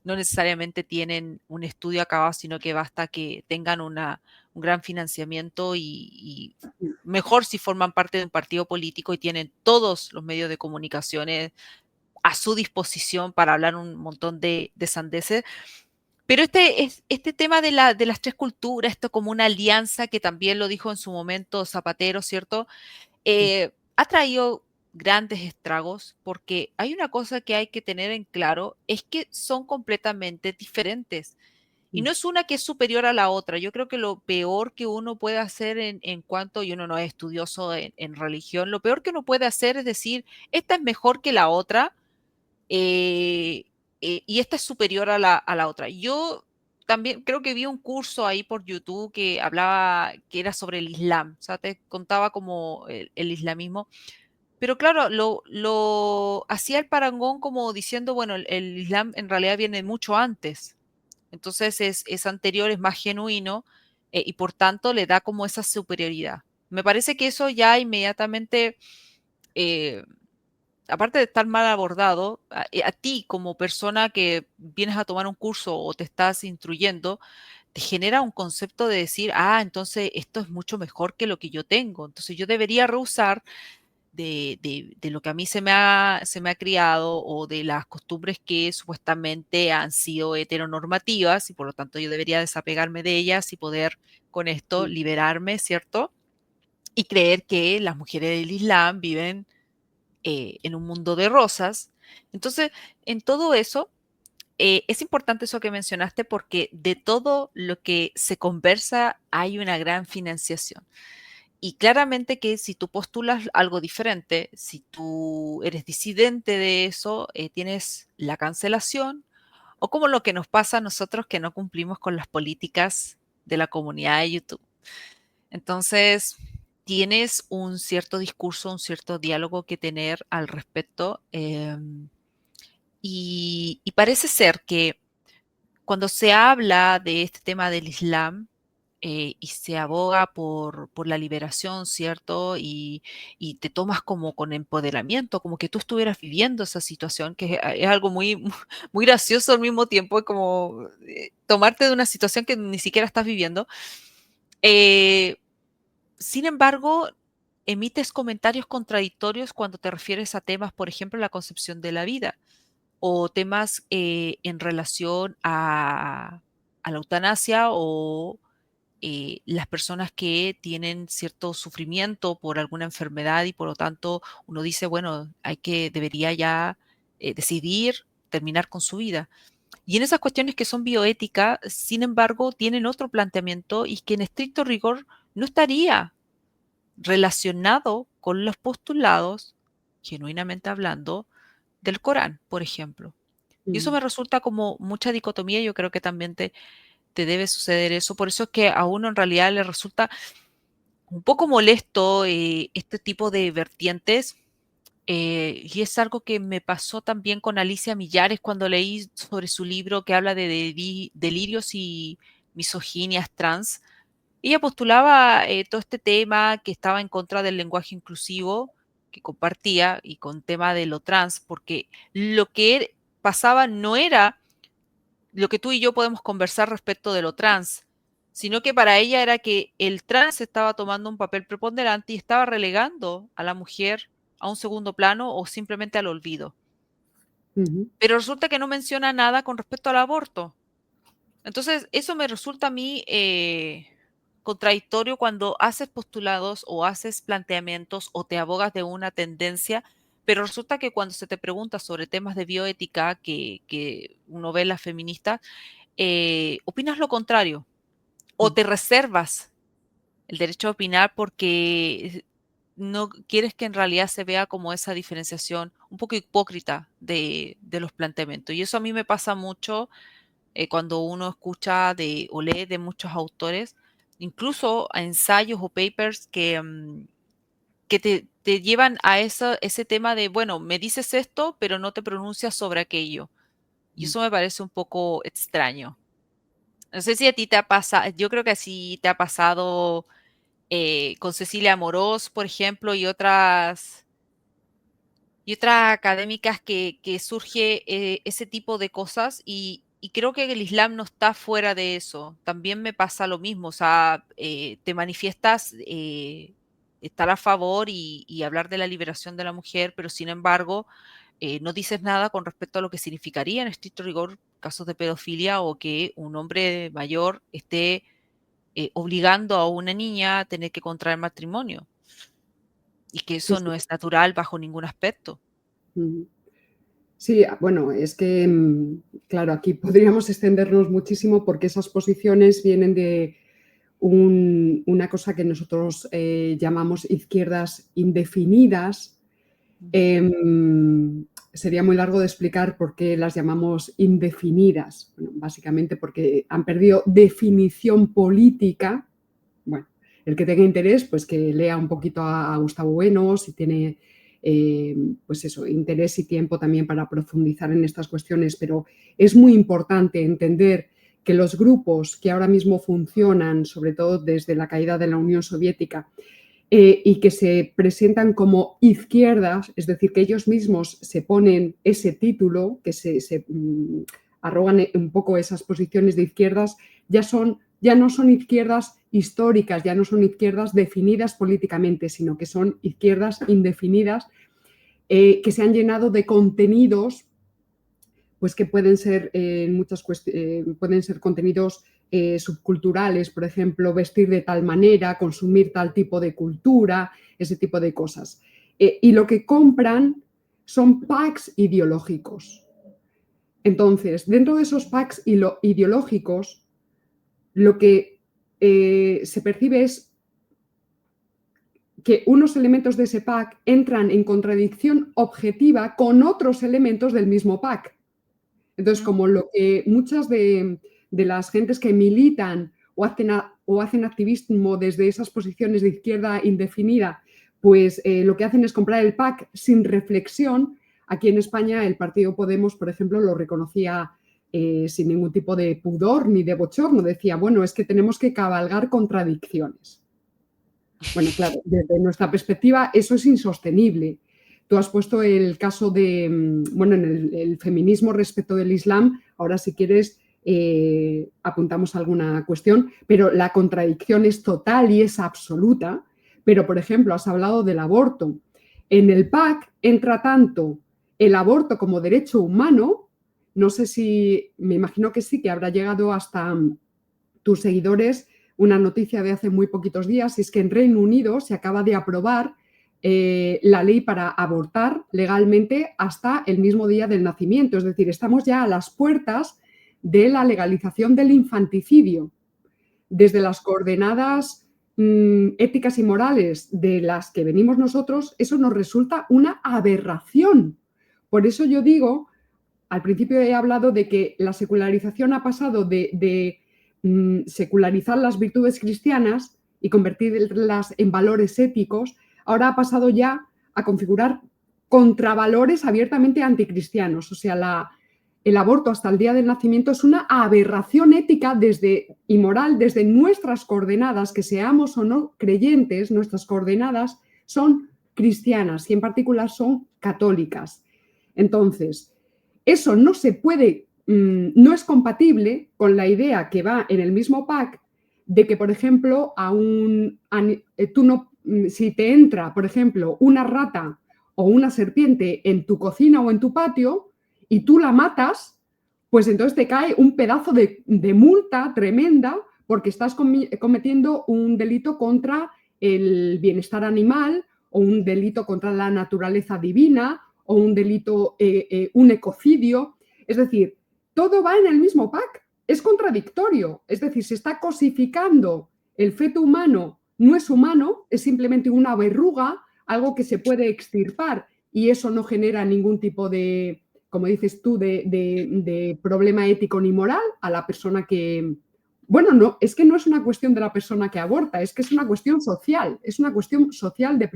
no necesariamente tienen un estudio acabado, sino que basta que tengan un gran financiamiento y mejor si forman parte de un partido político y tienen todos los medios de comunicaciones a su disposición para hablar un montón de sandeces. Pero este tema de las tres culturas, esto como una alianza que también lo dijo en su momento Zapatero, ¿cierto? Ha traído grandes estragos porque hay una cosa que hay que tener en claro, es que son completamente diferentes. Y no es una que es superior a la otra. Yo creo que lo peor que uno puede hacer en cuanto, y uno no es estudioso en religión, lo peor que uno puede hacer es decir, esta es mejor que la otra eh, y esta es superior a la otra. Yo también creo que vi un curso ahí por YouTube que hablaba, que era sobre el Islam, o sea, te contaba como el islamismo, pero claro, lo hacía el parangón como diciendo, bueno, el Islam en realidad viene mucho antes, entonces es anterior, es más genuino y por tanto le da como esa superioridad. Me parece que eso ya inmediatamente eh, aparte de estar mal abordado, a ti como persona que vienes a tomar un curso o te estás instruyendo, te genera un concepto de decir, ah, entonces esto es mucho mejor que lo que yo tengo. Entonces yo debería rehusar de lo que a mí se me ha criado o de las costumbres que supuestamente han sido heteronormativas y por lo tanto yo debería desapegarme de ellas y poder con esto liberarme, ¿cierto? Y creer que las mujeres del Islam viven en un mundo de rosas. Entonces, en todo eso, es importante eso que mencionaste porque de todo lo que se conversa hay una gran financiación. Y claramente que si tú postulas algo diferente, si tú eres disidente de eso, tienes la cancelación o como lo que nos pasa a nosotros que no cumplimos con las políticas de la comunidad de YouTube. Entonces, tienes un cierto discurso, un cierto diálogo que tener al respecto. Y parece ser que cuando se habla de este tema del Islam y se aboga por la liberación, ¿cierto? Y te tomas como con empoderamiento, como que tú estuvieras viviendo esa situación, que es algo muy, muy gracioso al mismo tiempo, es como tomarte de una situación que ni siquiera estás viviendo. Eh, Sin embargo, emites comentarios contradictorios cuando te refieres a temas, por ejemplo, la concepción de la vida o temas en relación a la eutanasia o las personas que tienen cierto sufrimiento por alguna enfermedad y por lo tanto uno dice, bueno, debería ya decidir terminar con su vida. Y en esas cuestiones que son bioéticas, sin embargo, tienen otro planteamiento y que en estricto rigor no estaría relacionado con los postulados, genuinamente hablando, del Corán, por ejemplo. Y eso me resulta como mucha dicotomía, yo creo que también te debe suceder eso, por eso es que a uno en realidad le resulta un poco molesto este tipo de vertientes. Y es algo que me pasó también con Alicia Millares cuando leí sobre su libro que habla de delirios y misoginias trans. Ella postulaba todo este tema que estaba en contra del lenguaje inclusivo que compartía y con tema de lo trans, porque lo que pasaba no era lo que tú y yo podemos conversar respecto de lo trans, sino que para ella era que el trans estaba tomando un papel preponderante y estaba relegando a la mujer a un segundo plano o simplemente al olvido. Pero resulta que no menciona nada con respecto al aborto. Entonces, eso me resulta a mí contradictorio cuando haces postulados o haces planteamientos o te abogas de una tendencia, pero resulta que cuando se te pregunta sobre temas de bioética que uno ve en las feministas, opinas lo contrario o te reservas el derecho a opinar porque no quieres que en realidad se vea como esa diferenciación un poco hipócrita de los planteamientos. Y eso a mí me pasa mucho cuando uno escucha o lee de muchos autores, incluso a ensayos o papers que te llevan a ese tema de, bueno, me dices esto, pero no te pronuncias sobre aquello. Y eso me parece un poco extraño. No sé si a ti te ha pasado, yo creo que así te ha pasado con Cecilia Amorós, por ejemplo, y otras y otras académicas que surge ese tipo de cosas y creo que el Islam no está fuera de eso. También me pasa lo mismo, o sea, te manifiestas estar a favor y hablar de la liberación de la mujer, pero sin embargo no dices nada con respecto a lo que significaría en estricto rigor casos de pedofilia o que un hombre mayor esté obligando a una niña a tener que contraer matrimonio y que Sí, eso sí. no es natural bajo ningún aspecto. Ujú. Sí, bueno, es que, claro, aquí podríamos extendernos muchísimo porque esas posiciones vienen de una cosa que nosotros llamamos izquierdas indefinidas. Ujú. Sería muy largo de explicar por qué las llamamos indefinidas. Bueno, básicamente porque han perdido definición política. Bueno, el que tenga interés, pues que lea un poquito a Gustavo Bueno, si tiene, pues eso, interés y tiempo también para profundizar en estas cuestiones, pero es muy importante entender que los grupos que ahora mismo funcionan, sobre todo desde la caída de la Unión Soviética, y que se presentan como izquierdas, es decir, que ellos mismos se ponen ese título, que se arrogan un poco esas posiciones de izquierdas, ya no son izquierdas históricas, ya no son izquierdas definidas políticamente, sino que son izquierdas indefinidas que se han llenado de contenidos pues que pueden ser pueden ser contenidos subculturales, por ejemplo, vestir de tal manera, consumir tal tipo de cultura, ese tipo de cosas. Y lo que compran son packs ideológicos. Entonces, dentro de esos packs ideológicos, lo que se percibe es que unos elementos de ese pack entran en contradicción objetiva con otros elementos del mismo pack. Entonces, Mm. como lo que muchas de las gentes que militan o hacen activismo desde esas posiciones de izquierda indefinida, pues lo que hacen es comprar el pack sin reflexión. Aquí en España el partido Podemos, por ejemplo, lo reconocía sin ningún tipo de pudor ni de bochorno. Decía, bueno, es que tenemos que cabalgar contradicciones. Bueno, claro, desde nuestra perspectiva eso es insostenible. Tú has puesto el caso de, bueno, en el feminismo respecto del Islam, ahora si quieres apuntamos alguna cuestión, pero la contradicción es total y es absoluta. Pero, por ejemplo, has hablado del aborto. En el PAC entra tanto el aborto como derecho humano, no sé si, me imagino que sí, que habrá llegado hasta tus seguidores una noticia de hace muy poquitos días, y es que en Reino Unido se acaba de aprobar la ley para abortar legalmente hasta el mismo día del nacimiento. Es decir, estamos ya a las puertas de la legalización del infanticidio. Desde las coordenadas éticas y morales de las que venimos nosotros, eso nos resulta una aberración. Por eso yo digo, al principio he hablado de que la secularización ha pasado de secularizar las virtudes cristianas y convertirlas en valores éticos, ahora ha pasado ya a configurar contravalores abiertamente anticristianos. O sea, el aborto hasta el día del nacimiento es una aberración ética y moral desde nuestras coordenadas, que seamos o no creyentes, nuestras coordenadas son cristianas y en particular son católicas. Entonces, eso no se puede, no es compatible con la idea que va en el mismo pack de que, por ejemplo, si te entra, por ejemplo, una rata o una serpiente en tu cocina o en tu patio y tú la matas, pues entonces te cae un pedazo de multa tremenda porque estás cometiendo un delito contra el bienestar animal o un delito contra la naturaleza divina o un delito, un ecocidio. Es decir, todo va en el mismo pack. Es contradictorio. Es decir, se está cosificando el feto humano, no es humano, es simplemente una verruga, algo que se puede extirpar y eso no genera ningún tipo de, como dices tú, de problema ético ni moral a la persona que... Bueno, no, es que no es una cuestión de la persona que aborta, es que es una cuestión social, es una cuestión social de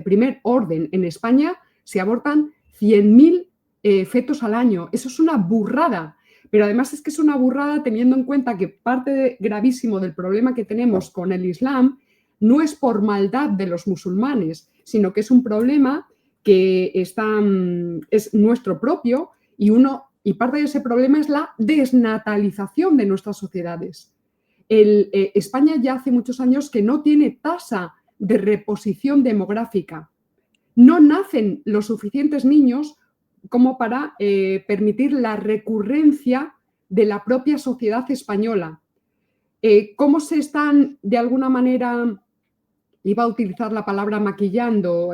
primer orden. En España se abortan 100.000 fetos al año. Eso es una burrada. Pero además es que es una burrada teniendo en cuenta que parte gravísimo del problema que tenemos con el Islam no es por maldad de los musulmanes, sino que es un problema que es nuestro propio y parte de ese problema es la desnatalización de nuestras sociedades. España ya hace muchos años que no tiene tasa de reposición demográfica. No nacen los suficientes niños como para permitir la recurrencia de la propia sociedad española. ¿Cómo se están, de alguna manera, iba a utilizar la palabra maquillando,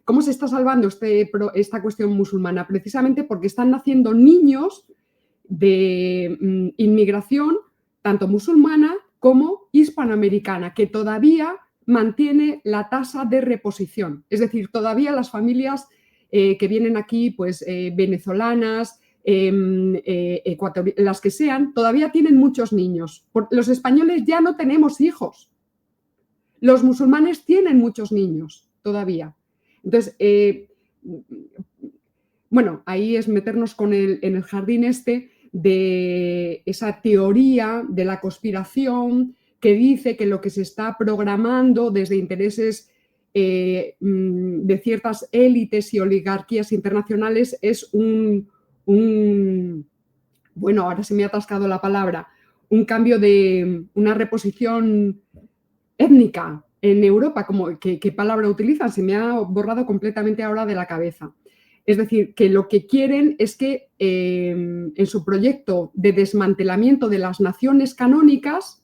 cómo se está salvando esta cuestión musulmana? Precisamente porque están naciendo niños de inmigración, tanto musulmana como hispanoamericana, que todavía mantiene la tasa de reposición. Es decir, todavía las familias que vienen aquí, pues venezolanas, las que sean, todavía tienen muchos niños. Los españoles ya no tenemos hijos. Los musulmanes tienen muchos niños todavía. Entonces, ahí es meternos en el jardín de esa teoría de la conspiración que dice que lo que se está programando desde intereses de ciertas élites y oligarquías internacionales es ahora se me ha atascado la palabra, un cambio de una reposición étnica en Europa. ¿Qué palabra utilizan? Se me ha borrado completamente ahora de la cabeza. Es decir, que lo que quieren es que en su proyecto de desmantelamiento de las naciones canónicas,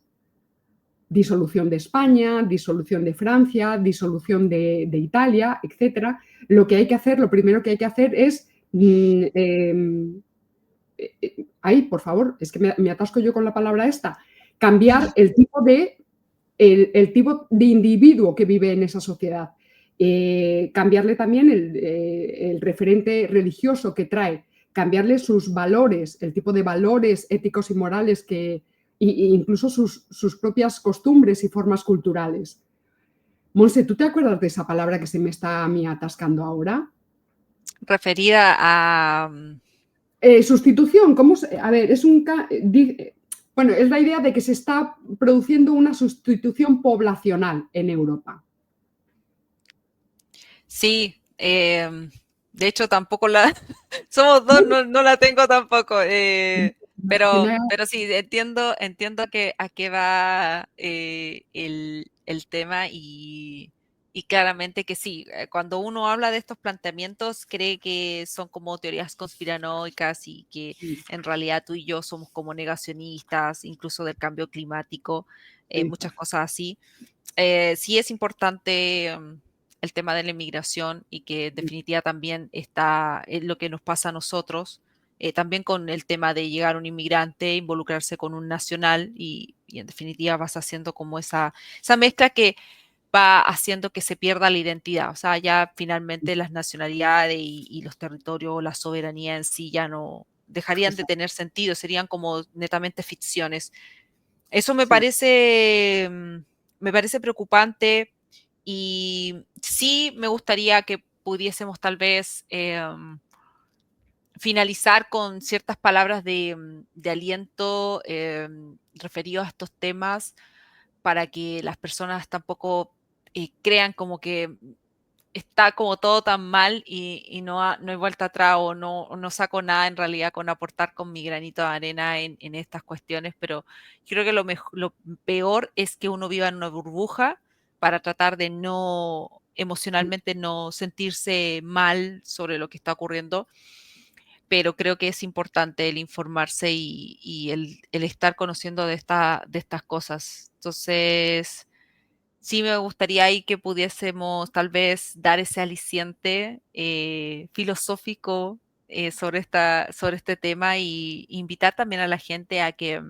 disolución de España, disolución de Francia, disolución de Italia, etcétera, lo primero que hay que hacer es por favor, es que me atasco yo con la palabra esta, cambiar el tipo de individuo que vive en esa sociedad. Cambiarle también el referente religioso que trae, cambiarle sus valores, el tipo de valores éticos y morales incluso sus propias costumbres y formas culturales. Monse, ¿tú te acuerdas de esa palabra que se me está a mí atascando ahora? Referida a... Sustitución, a ver, es la idea de que se está produciendo una sustitución poblacional en Europa. Sí, de hecho tampoco somos dos, no la tengo tampoco, pero sí, entiendo a qué va el tema y claramente que sí, cuando uno habla de estos planteamientos cree que son como teorías conspiranoicas y que en realidad tú y yo somos como negacionistas, incluso del cambio climático, muchas cosas así. Sí es importante el tema de la inmigración y que en definitiva también está lo que nos pasa a nosotros, también con el tema de llegar un inmigrante, involucrarse con un nacional y en definitiva vas haciendo como esa mezcla que va haciendo que se pierda la identidad. O sea, ya finalmente las nacionalidades y los territorios, la soberanía en sí ya no dejarían de tener sentido, serían como netamente ficciones. Eso me parece preocupante y sí me gustaría que pudiésemos tal vez finalizar con ciertas palabras de aliento referidos a estos temas para que las personas tampoco crean como que está como todo tan mal y no hay vuelta atrás o no saco nada en realidad con aportar con mi granito de arena en estas cuestiones, pero creo que lo peor es que uno viva en una burbuja para tratar de emocionalmente no sentirse mal sobre lo que está ocurriendo, pero creo que es importante el informarse y el estar conociendo de estas cosas. Entonces sí me gustaría ahí que pudiésemos tal vez dar ese aliciente filosófico sobre este tema y invitar también a la gente a que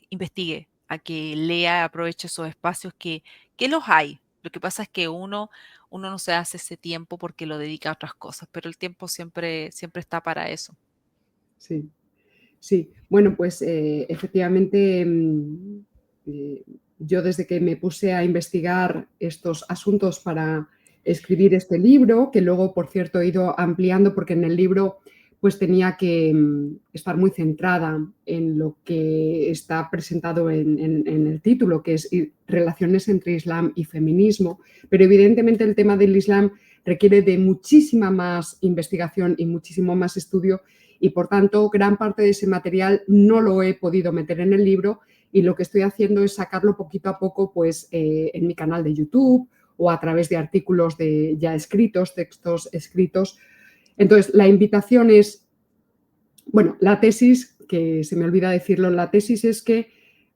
investigue, a que lea, aproveche esos espacios que los hay. Lo que pasa es que uno no se hace ese tiempo porque lo dedica a otras cosas, pero el tiempo siempre está para eso. Sí, sí. Bueno, pues efectivamente yo desde que me puse a investigar estos asuntos para escribir este libro, que luego, por cierto, he ido ampliando porque en el libro pues tenía que estar muy centrada en lo que está presentado en el título, que es relaciones entre Islam y feminismo, pero evidentemente el tema del Islam requiere de muchísima más investigación y muchísimo más estudio y, por tanto, gran parte de ese material no lo he podido meter en el libro y lo que estoy haciendo es sacarlo poquito a poco pues, en mi canal de YouTube o a través de artículos ya escritos, textos escritos. Entonces, la invitación es, bueno, la tesis, que se me olvida decirlo, la tesis es que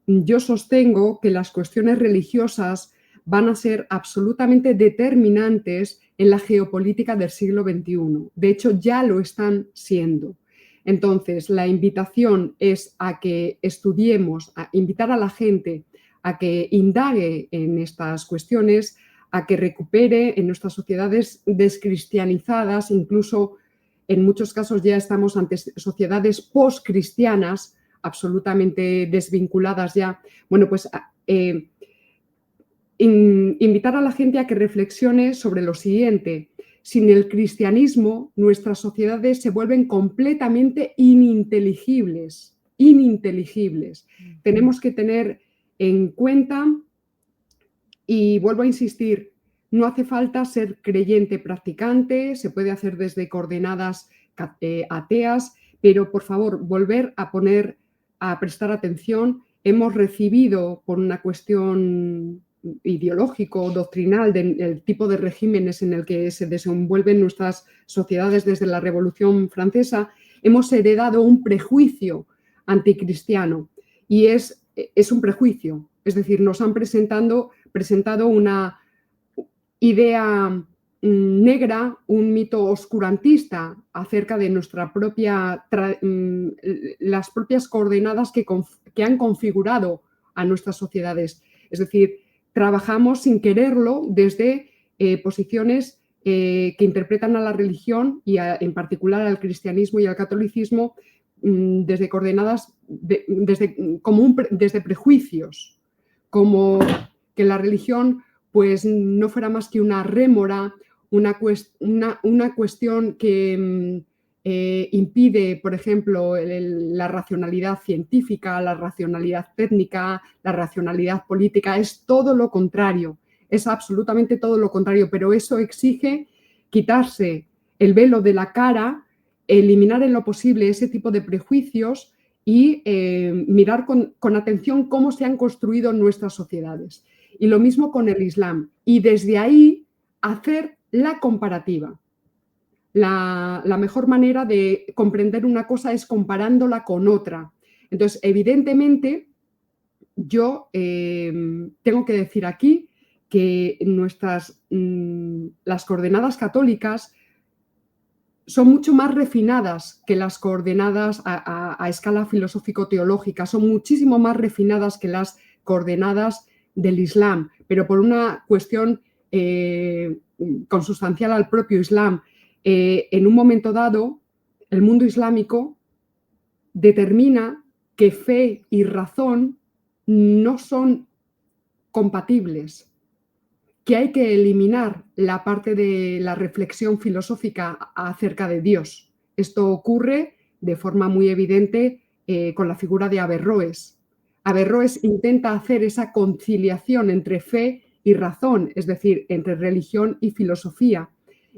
yo sostengo que las cuestiones religiosas van a ser absolutamente determinantes en la geopolítica del siglo XXI. De hecho, ya lo están siendo. Entonces, la invitación es a que estudiemos, a invitar a la gente a que indague en estas cuestiones, a que recupere en nuestras sociedades descristianizadas, incluso en muchos casos ya estamos ante sociedades postcristianas, absolutamente desvinculadas ya. Bueno, pues invitar a la gente a que reflexione sobre lo siguiente. Sin el cristianismo, nuestras sociedades se vuelven completamente ininteligibles. Tenemos que tener en cuenta, y vuelvo a insistir, no hace falta ser creyente practicante, se puede hacer desde coordenadas ateas, pero por favor, volver a prestar atención. Hemos recibido, por una cuestión ideológico, doctrinal, del tipo de regímenes en el que se desenvuelven nuestras sociedades desde la Revolución Francesa, hemos heredado un prejuicio anticristiano y es un prejuicio, es decir, nos han presentado una idea negra, un mito oscurantista acerca de las propias coordenadas que han configurado a nuestras sociedades. Es decir, trabajamos sin quererlo desde posiciones que interpretan a la religión y en particular al cristianismo y al catolicismo desde coordenadas, desde prejuicios, como que la religión pues no fuera más que una rémora, una cuestión que impide, por ejemplo, la racionalidad científica, la racionalidad técnica, la racionalidad política. Es todo lo contrario, es absolutamente todo lo contrario, pero eso exige quitarse el velo de la cara, eliminar en lo posible ese tipo de prejuicios y mirar con atención cómo se han construido nuestras sociedades. Y lo mismo con el Islam. Y desde ahí hacer la comparativa. La mejor manera de comprender una cosa es comparándola con otra. Entonces, evidentemente, yo tengo que decir aquí que las coordenadas católicas son mucho más refinadas que las coordenadas a escala filosófico-teológica, son muchísimo más refinadas que las coordenadas del Islam, pero por una cuestión consustancial al propio Islam. En un momento dado, el mundo islámico determina que fe y razón no son compatibles, que hay que eliminar la parte de la reflexión filosófica acerca de Dios. Esto ocurre de forma muy evidente con la figura de Averroes. Averroes intenta hacer esa conciliación entre fe y razón, es decir, entre religión y filosofía.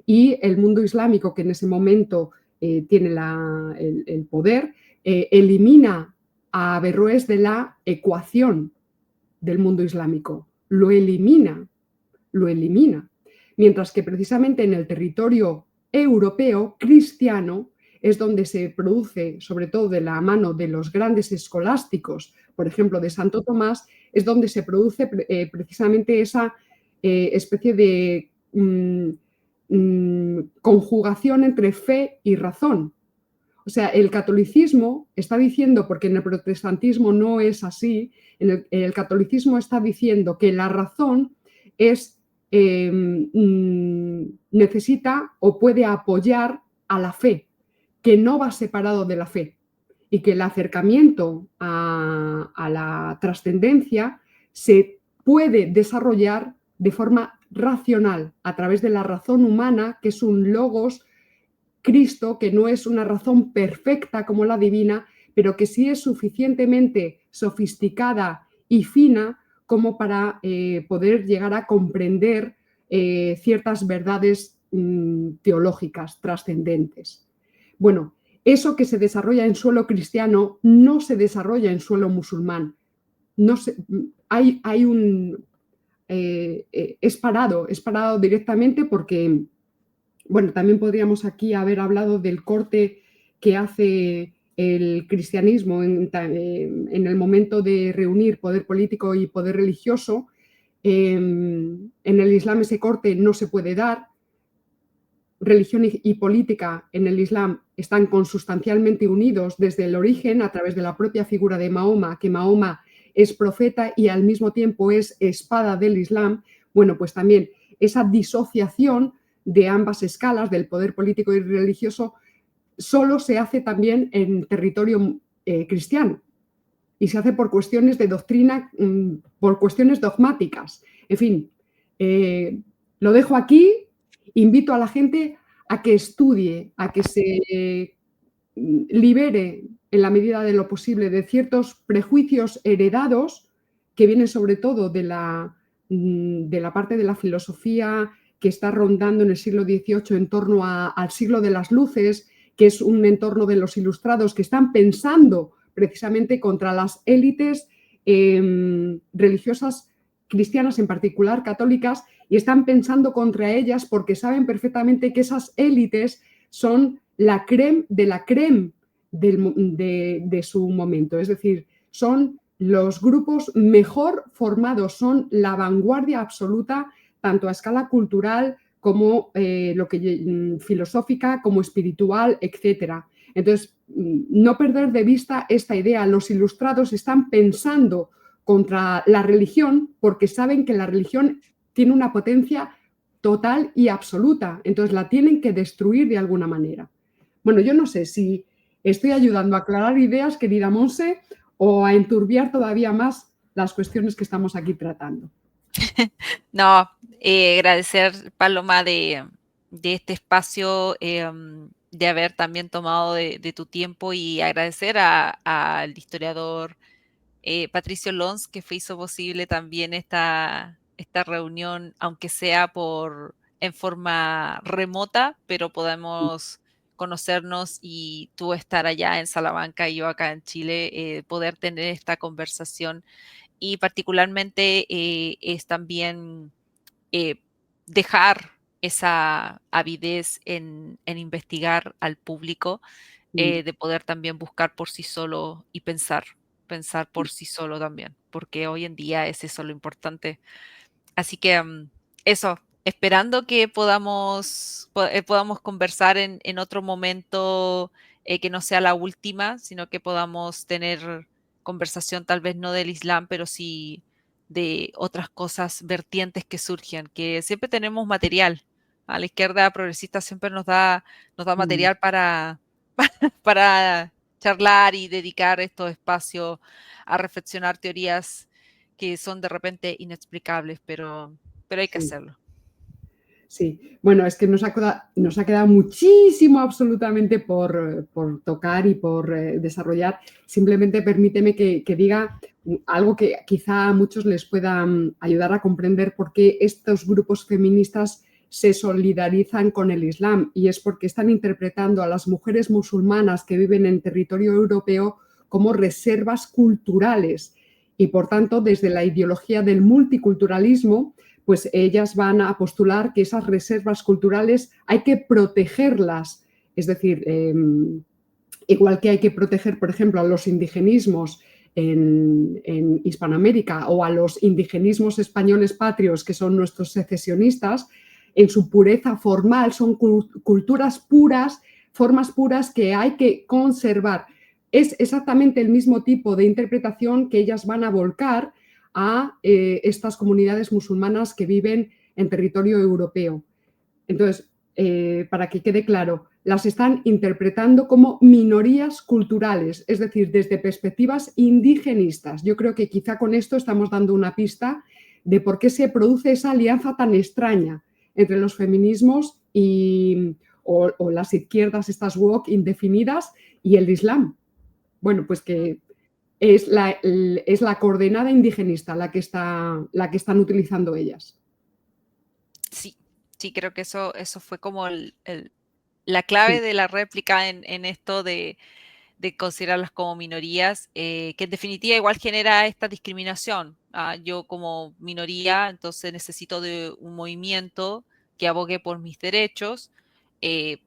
Y el mundo islámico, que en ese momento tiene el poder, elimina a Averroes de la ecuación del mundo islámico. Lo elimina. Mientras que precisamente en el territorio europeo cristiano es donde se produce, sobre todo de la mano de los grandes escolásticos, por ejemplo, de Santo Tomás, es donde se produce precisamente esa especie de conjugación entre fe y razón. O sea, el catolicismo está diciendo, porque en el protestantismo no es así, el catolicismo está diciendo que la razón necesita o puede apoyar a la fe, que no va separado de la fe y que el acercamiento a la trascendencia se puede desarrollar de forma racional a través de la razón humana, que es un logos Cristo, que no es una razón perfecta como la divina, pero que sí es suficientemente sofisticada y fina como para poder llegar a comprender ciertas verdades teológicas trascendentes. Bueno, eso que se desarrolla en suelo cristiano no se desarrolla en suelo musulmán. No se, hay un... es parado directamente porque, bueno, también podríamos aquí haber hablado del corte que hace el cristianismo en el momento de reunir poder político y poder religioso. En el Islam ese corte no se puede dar. Religión y política en el Islam están consustancialmente unidos desde el origen a través de la propia figura de Mahoma, que Mahoma es profeta y al mismo tiempo es espada del Islam. Bueno, pues también esa disociación de ambas escalas, del poder político y religioso, solo se hace también en territorio cristiano y se hace por cuestiones de doctrina, por cuestiones dogmáticas. En fin, lo dejo aquí. Invito a la gente a que estudie, a que se libere en la medida de lo posible de ciertos prejuicios heredados que vienen sobre todo de la parte de la filosofía que está rondando en el siglo XVIII en torno al siglo de las luces, que es un entorno de los ilustrados que están pensando precisamente contra las élites religiosas cristianas, en particular católicas, y están pensando contra ellas porque saben perfectamente que esas élites son la crème de la crème de su momento. Es decir, son los grupos mejor formados, son la vanguardia absoluta, tanto a escala cultural como filosófica, como espiritual, etcétera. Entonces, no perder de vista esta idea. Los ilustrados están pensando contra la religión porque saben que la religión tiene una potencia total y absoluta. Entonces, la tienen que destruir de alguna manera. Bueno, yo no sé si estoy ayudando a aclarar ideas, querida Monse, o a enturbiar todavía más las cuestiones que estamos aquí tratando. No, agradecer, Paloma, de este espacio, de haber también tomado de tu tiempo y agradecer al historiador Patricio Lons que hizo posible también esta reunión, aunque sea en forma remota, pero podemos conocernos y tú estar allá en Salamanca y yo acá en Chile, poder tener esta conversación y particularmente es también eh, dejar esa avidez en investigar al público, de poder también buscar por sí solo y pensar por sí solo también, porque hoy en día es eso lo importante. Así que eso, esperando que podamos conversar en otro momento, que no sea la última, sino que podamos tener conversación tal vez no del Islam, pero sí de otras cosas vertientes que surgen, que siempre tenemos material. A la izquierda progresista siempre nos da material para charlar y dedicar estos espacios a reflexionar teorías que son de repente inexplicables, pero hay que Sí. hacerlo. Sí, bueno, es que nos ha quedado muchísimo absolutamente por tocar y por desarrollar. Simplemente permíteme que diga algo que quizá a muchos les pueda ayudar a comprender por qué estos grupos feministas se solidarizan con el Islam, y es porque están interpretando a las mujeres musulmanas que viven en territorio europeo como reservas culturales y, por tanto, desde la ideología del multiculturalismo, pues ellas van a postular que esas reservas culturales hay que protegerlas. Es decir, igual que hay que proteger, por ejemplo, a los indigenismos en Hispanoamérica o a los indigenismos españoles patrios, que son nuestros secesionistas, en su pureza formal, son culturas puras, formas puras que hay que conservar. Es exactamente el mismo tipo de interpretación que ellas van a volcar a estas comunidades musulmanas que viven en territorio europeo. Entonces, para que quede claro, las están interpretando como minorías culturales, es decir, desde perspectivas indigenistas. Yo creo que quizá con esto estamos dando una pista de por qué se produce esa alianza tan extraña entre los feminismos y o las izquierdas, estas woke indefinidas, y el Islam. Bueno, pues que es la coordenada indigenista la que están utilizando ellas. Sí, sí, creo que eso fue como la clave Sí, de la réplica en esto de considerarlas como minorías, que en definitiva igual genera esta discriminación. Yo como minoría, entonces necesito de un movimiento que abogue por mis derechos,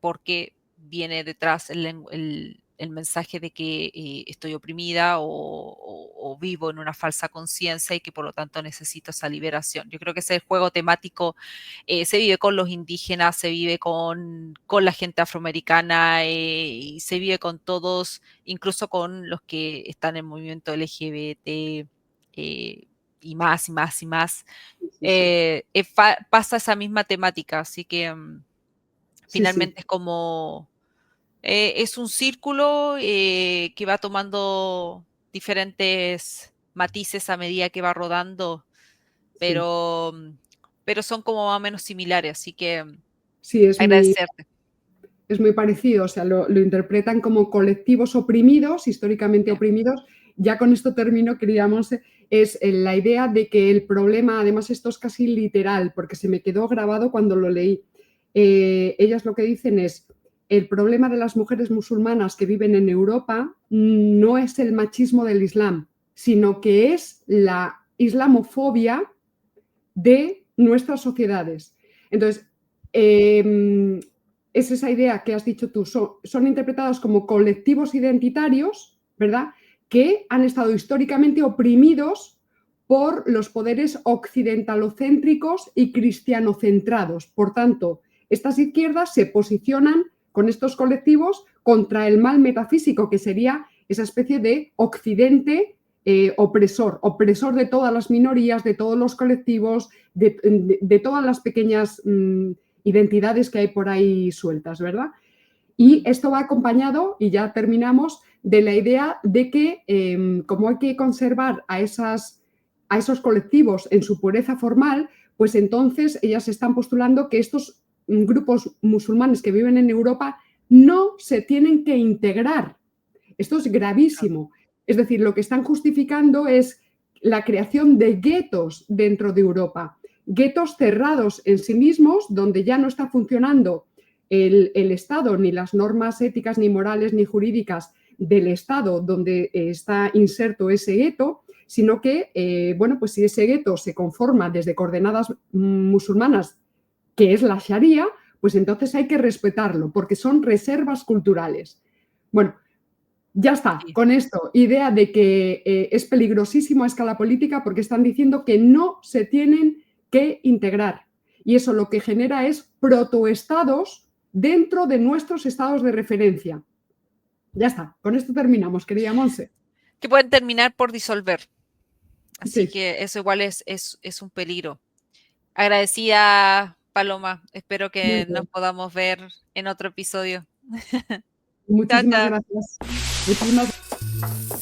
porque viene detrás el mensaje de que estoy oprimida o vivo en una falsa conciencia y que por lo tanto necesito esa liberación. Yo creo que ese juego temático se vive con los indígenas, se vive con la gente afroamericana y se vive con todos, incluso con los que están en el movimiento LGBT y más y más y más. sí, sí. Pasa esa misma temática, así que Sí, sí, finalmente es como, es un círculo que va tomando diferentes matices a medida que va rodando, sí. pero, pero son como más o menos similares, así que Sí, agradecerte. es muy parecido, o sea, lo interpretan como colectivos oprimidos, históricamente Sí, oprimidos. Ya con esto termino, querida Monse, es la idea de que el problema, además esto es casi literal, porque se me quedó grabado cuando lo leí. Ellas lo que dicen es, el problema de las mujeres musulmanas que viven en Europa no es el machismo del Islam, sino que es la islamofobia de nuestras sociedades. Entonces, es esa idea que has dicho tú, son interpretados como colectivos identitarios, ¿verdad? Que han estado históricamente oprimidos por los poderes occidentalocéntricos y cristianocentrados. Por tanto, estas izquierdas se posicionan con estos colectivos contra el mal metafísico, que sería esa especie de occidente opresor de todas las minorías, de todos los colectivos, de todas las pequeñas identidades que hay por ahí sueltas, ¿verdad? Y esto va acompañado, y ya terminamos, de la idea de que como hay que conservar a esos colectivos en su pureza formal, pues entonces ellas están postulando que estos grupos musulmanes que viven en Europa no se tienen que integrar. Esto es gravísimo. Es decir, lo que están justificando es la creación de guetos dentro de Europa, guetos cerrados en sí mismos, donde ya no está funcionando el Estado, ni las normas éticas, ni morales, ni jurídicas del Estado donde está inserto ese gueto, sino que, bueno, pues si ese gueto se conforma desde coordenadas musulmanas, que es la Sharia, pues entonces hay que respetarlo, porque son reservas culturales. Bueno, ya está, sí. con esto, idea de que es peligrosísimo a escala política porque están diciendo que no se tienen que integrar. Y eso lo que genera es protoestados dentro de nuestros estados de referencia. Ya está, con esto terminamos, querida Monse. Que pueden terminar por disolver. Así Sí, que eso igual es un peligro. Agradecida, Paloma. Espero muy que nos bien. podamos ver en otro episodio. Chao, Muchísimas chao. gracias. Muchísimas